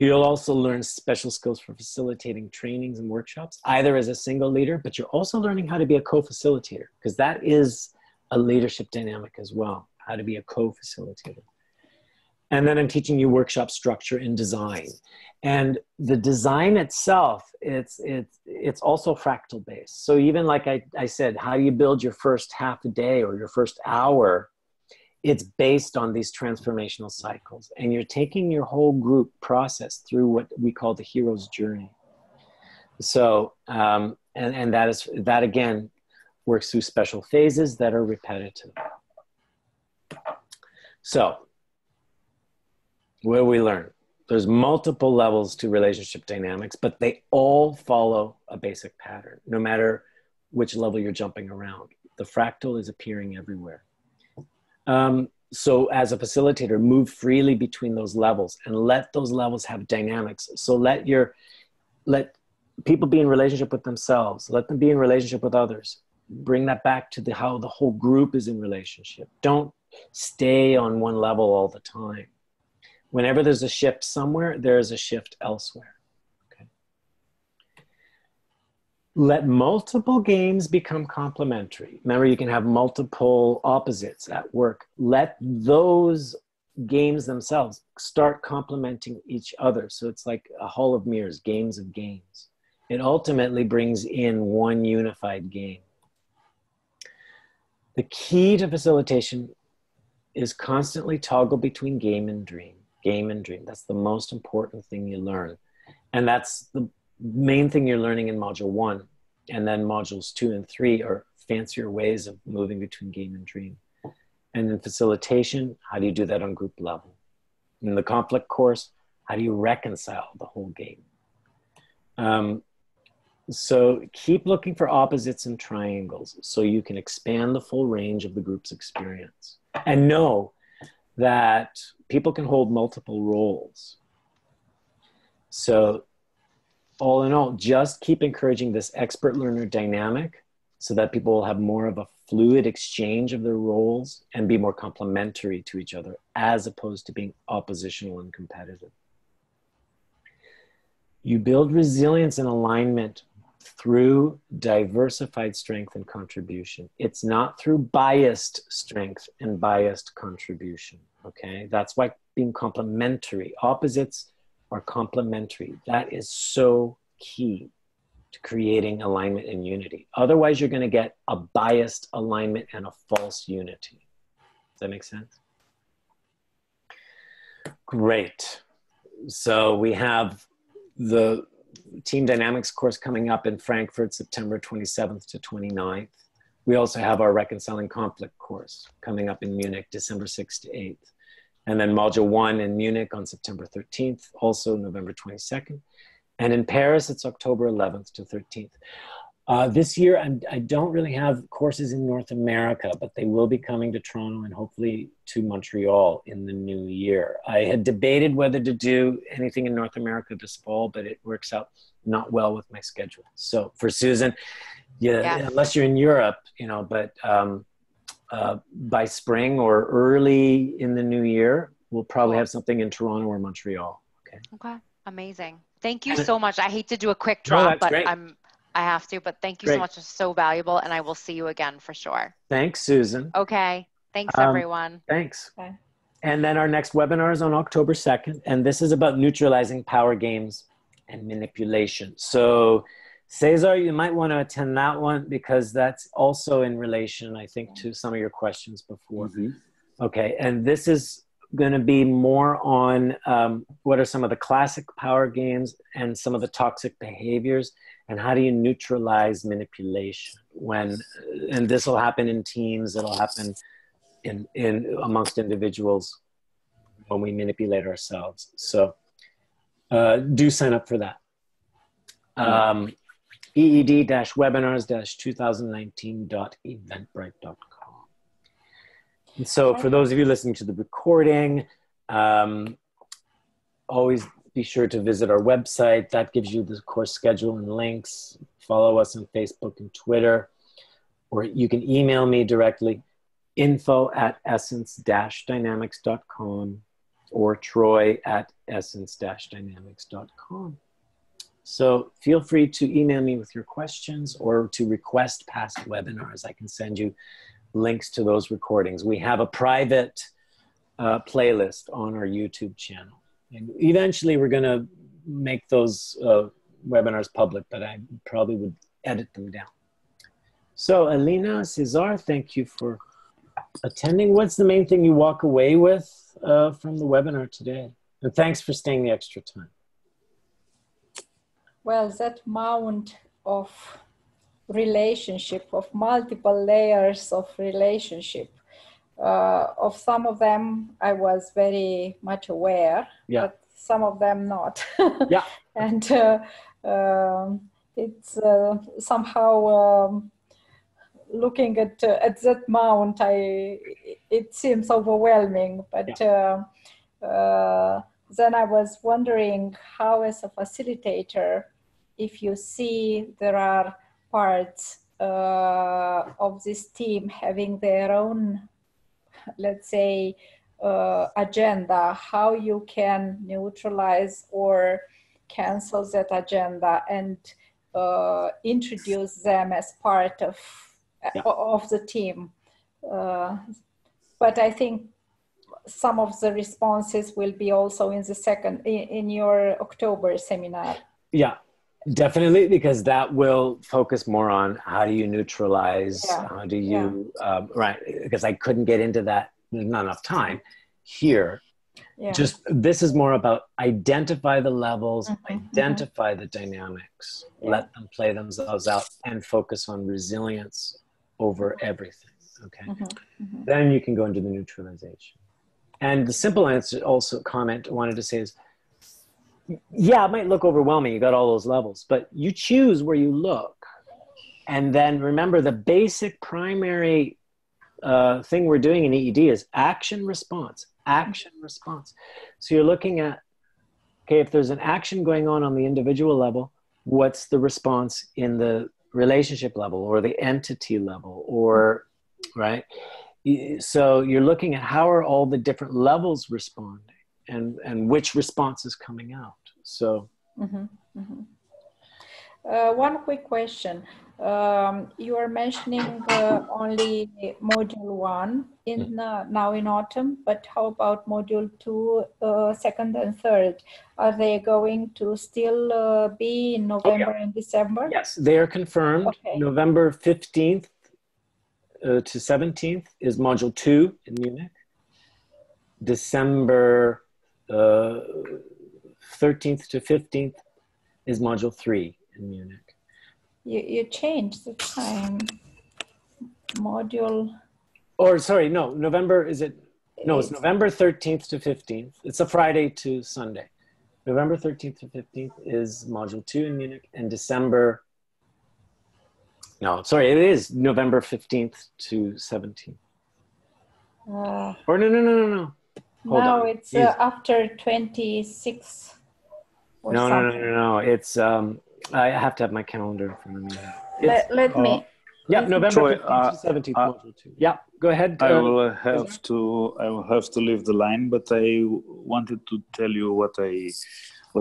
[SPEAKER 1] You'll also learn special skills for facilitating trainings and workshops, either as a single leader, but you're also learning how to be a co-facilitator, because that is a leadership dynamic as well, how to be a co-facilitator. And then I'm teaching you workshop structure and design. And the design itself, it's also fractal based. So even like I said, how you build your first half a day or your first hour, it's based on these transformational cycles. And you're taking your whole group process through what we call the hero's journey. So, and that again works through special phases that are repetitive. So, what do we learn? There's multiple levels to relationship dynamics, but they all follow a basic pattern, no matter which level you're jumping around. The fractal is appearing everywhere. So as a facilitator, move freely between those levels and let those levels have dynamics. So let people be in relationship with themselves, let them be in relationship with others. Bring that back to how the whole group is in relationship. Don't stay on one level all the time. Whenever there's a shift somewhere, there is a shift elsewhere. Okay. Let multiple games become complementary. Remember, you can have multiple opposites at work. Let those games themselves start complementing each other. So it's like a hall of mirrors, games of games. It ultimately brings in one unified game. The key to facilitation is constantly toggle between game and dream. Game and dream. That's the most important thing you learn. And that's the main thing you're learning in module 1. And then modules 2 and 3 are fancier ways of moving between game and dream. And in facilitation, how do you do that on group level? In the conflict course, how do you reconcile the whole game? So keep looking for opposites and triangles so you can expand the full range of the group's experience. And know that people can hold multiple roles. So all in all, just keep encouraging this expert learner dynamic so that people will have more of a fluid exchange of their roles and be more complementary to each other, as opposed to being oppositional and competitive. You build resilience and alignment through diversified strength and contribution. It's not through biased strength and biased contribution, okay? That's why being complementary. Opposites are complementary. That is so key to creating alignment and unity. Otherwise, you're going to get a biased alignment and a false unity. Does that make sense? Great. So we have the Team Dynamics course coming up in Frankfurt, September 27th to 29th. We also have our Reconciling Conflict course coming up in Munich, December 6th to 8th. And then Module 1 in Munich on September 13th, also November 22nd. And in Paris, it's October 11th to 13th. This year, I don't really have courses in North America, but they will be coming to Toronto and hopefully to Montreal in the new year. I had debated whether to do anything in North America this fall, but it works out not well with my schedule. So for Susan, yeah. Unless you're in Europe, you know, but by spring or early in the new year, we'll probably have something in Toronto or Montreal. Okay.
[SPEAKER 3] Okay. Amazing. Thank you so much. I hate to do a quick drop, but great. I have to, but thank you so much. It's so valuable, and I will see you again for sure.
[SPEAKER 1] Thanks, Susan.
[SPEAKER 3] Okay. Thanks, everyone.
[SPEAKER 1] Thanks.
[SPEAKER 2] Bye.
[SPEAKER 1] And then our next webinar is on October 2nd, and this is about neutralizing power games and manipulation. So Cesar, you might want to attend that one because that's also in relation, I think, to some of your questions before. Okay, and this is going to be more on what are some of the classic power games and some of the toxic behaviors, and how do you neutralize manipulation when, and this will happen in teams, it'll happen in amongst individuals when we manipulate ourselves. So do sign up for that. EED-webinars-2019.eventbrite.com. And so for those of you listening to the recording, always be sure to visit our website. That gives you the course schedule and links. Follow us on Facebook and Twitter, or you can email me directly, info@essence-dynamics.com or troy@essence-dynamics.com. So feel free to email me with your questions or to request past webinars. I can send you links to those recordings. We have a private playlist on our YouTube channel. And eventually we're going to make those webinars public, but I probably would edit them down. So Alina, Cesar, thank you for attending. What's the main thing you walk away with from the webinar today? And thanks for staying the extra time.
[SPEAKER 4] Well, that amount of relationship, of multiple layers of relationship, of some of them I was very much aware, but some of them not. And it's somehow looking at that amount, it seems overwhelming, but then I was wondering how, as a facilitator, if you see there are parts of this team having their own, let's say, agenda, how you can neutralize or cancel that agenda and introduce them as part of the team. But I think some of the responses will be also in the in your October seminar.
[SPEAKER 1] Yeah, definitely, because that will focus more on how do you neutralize, how do you, right, because I couldn't get into that, there's not enough time here. Just, this is more about identify the levels, identify the dynamics, let them play themselves out, and focus on resilience over everything, okay? Then you can go into the neutralization. And the simple answer, also comment I wanted to say is, yeah, it might look overwhelming, you got all those levels, but you choose where you look. And then remember, the basic primary thing we're doing in EED is action response, action response. So you're looking at, okay, if there's an action going on the individual level, what's the response in the relationship level or the entity level, or, right? So you're looking at how are all the different levels responding and which response is coming out. So
[SPEAKER 4] one quick question. You are mentioning only module 1 in now in autumn, but how about module 2, 2nd and 3rd? Are they going to still be in November and December?
[SPEAKER 1] Yes, they are confirmed. Okay. November 15th to 17th is module 2 in Munich. December 13th to 15th is module 3 in Munich.
[SPEAKER 4] You changed the time. Module.
[SPEAKER 1] Or sorry, no, November, is it? No, it's November 13th to 15th. It's a Friday to Sunday. November 13th to 15th is module 2 in Munich, and December, no, sorry, it is November 15th to 17th. Or no. Hold on.
[SPEAKER 4] It's after 26 or something.
[SPEAKER 1] No. It's, I have to have my calendar in front of me.
[SPEAKER 4] Let me.
[SPEAKER 1] Yeah, November 15th to 17th, module 2. Yeah, go ahead.
[SPEAKER 5] I will have to leave the line, but I wanted to tell you what's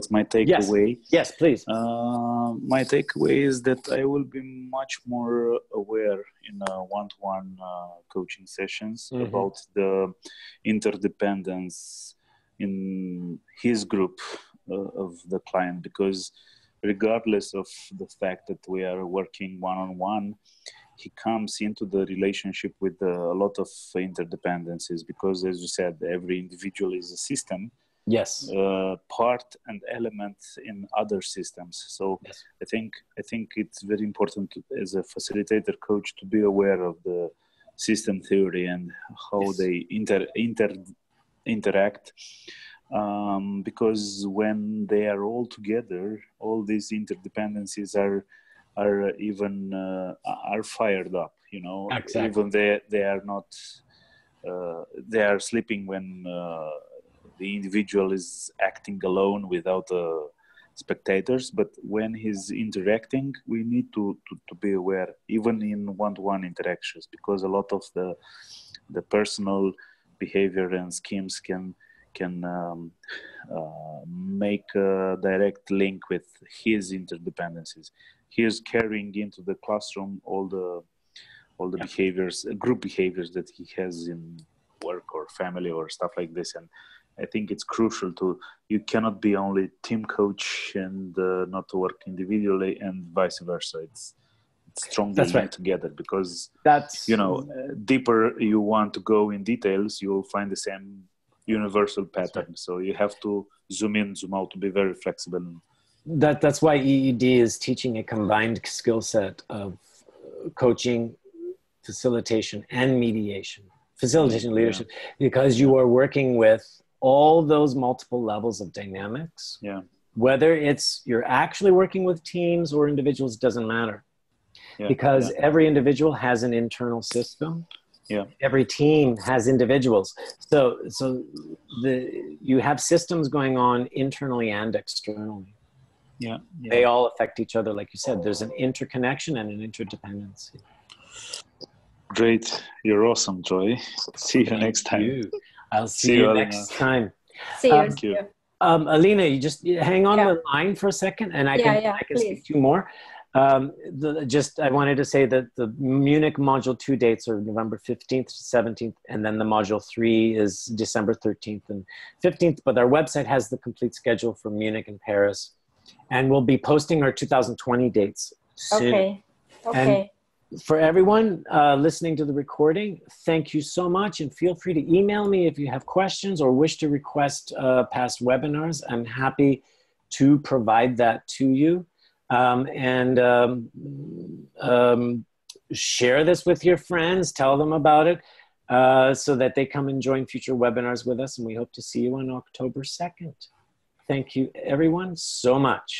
[SPEAKER 5] my takeaway.
[SPEAKER 1] Yes, please.
[SPEAKER 5] My takeaway is that I will be much more aware in one-to-one coaching sessions about the interdependence in his group of the client, because regardless of the fact that we are working one-on-one, he comes into the relationship with a lot of interdependencies, because, as you said, every individual is a system.
[SPEAKER 1] Yes.
[SPEAKER 5] Part and element in other systems. So
[SPEAKER 1] yes.
[SPEAKER 5] I think it's very important to, as a facilitator coach, to be aware of the system theory and how yes. they interact. Because when they are all together, all these interdependencies are even are fired up. You know,
[SPEAKER 1] exactly.
[SPEAKER 5] Even they are not. They are sleeping when the individual is acting alone without spectators. But when he's interacting, we need to be aware, even in one-to-one interactions, because a lot of the personal behavior and schemes can make a direct link with his interdependencies. He is carrying into the classroom all the yeah. behaviors, group behaviors that he has in work or family or stuff like this. And I think it's crucial you cannot be only team coach and not to work individually, and vice versa. It's strongly linked together, because that's, you know, deeper you want to go in details, you'll find the same universal pattern. Right. So you have to zoom in, zoom out, to be very flexible.
[SPEAKER 1] That's why EED is teaching a combined skill set of coaching, facilitation, and mediation. Facilitation, leadership, yeah. Because you are working with all those multiple levels of dynamics.
[SPEAKER 5] Yeah.
[SPEAKER 1] Whether it's you're actually working with teams or individuals, doesn't matter. Yeah. Because every individual has an internal system.
[SPEAKER 5] Yeah.
[SPEAKER 1] Every team has individuals. So you have systems going on internally and externally.
[SPEAKER 5] Yeah.
[SPEAKER 1] They all affect each other, like you said. There's an interconnection and an interdependency.
[SPEAKER 5] Great. You're awesome, Joy. See you next time.
[SPEAKER 1] I'll see you next time.
[SPEAKER 4] See you.
[SPEAKER 5] Thank you.
[SPEAKER 1] Alina, you just hang on the line for a second, and I can speak to you more. I wanted to say that the Munich Module 2 dates are November 15th to 17th, and then the Module 3 is December 13th and 15th, but our website has the complete schedule for Munich and Paris. And we'll be posting our 2020 dates soon.
[SPEAKER 4] Okay.
[SPEAKER 1] And for everyone listening to the recording, thank you so much, and feel free to email me if you have questions or wish to request past webinars. I'm happy to provide that to you. Share this with your friends, tell them about it so that they come and join future webinars with us, and we hope to see you on October 2nd. Thank you, everyone, so much.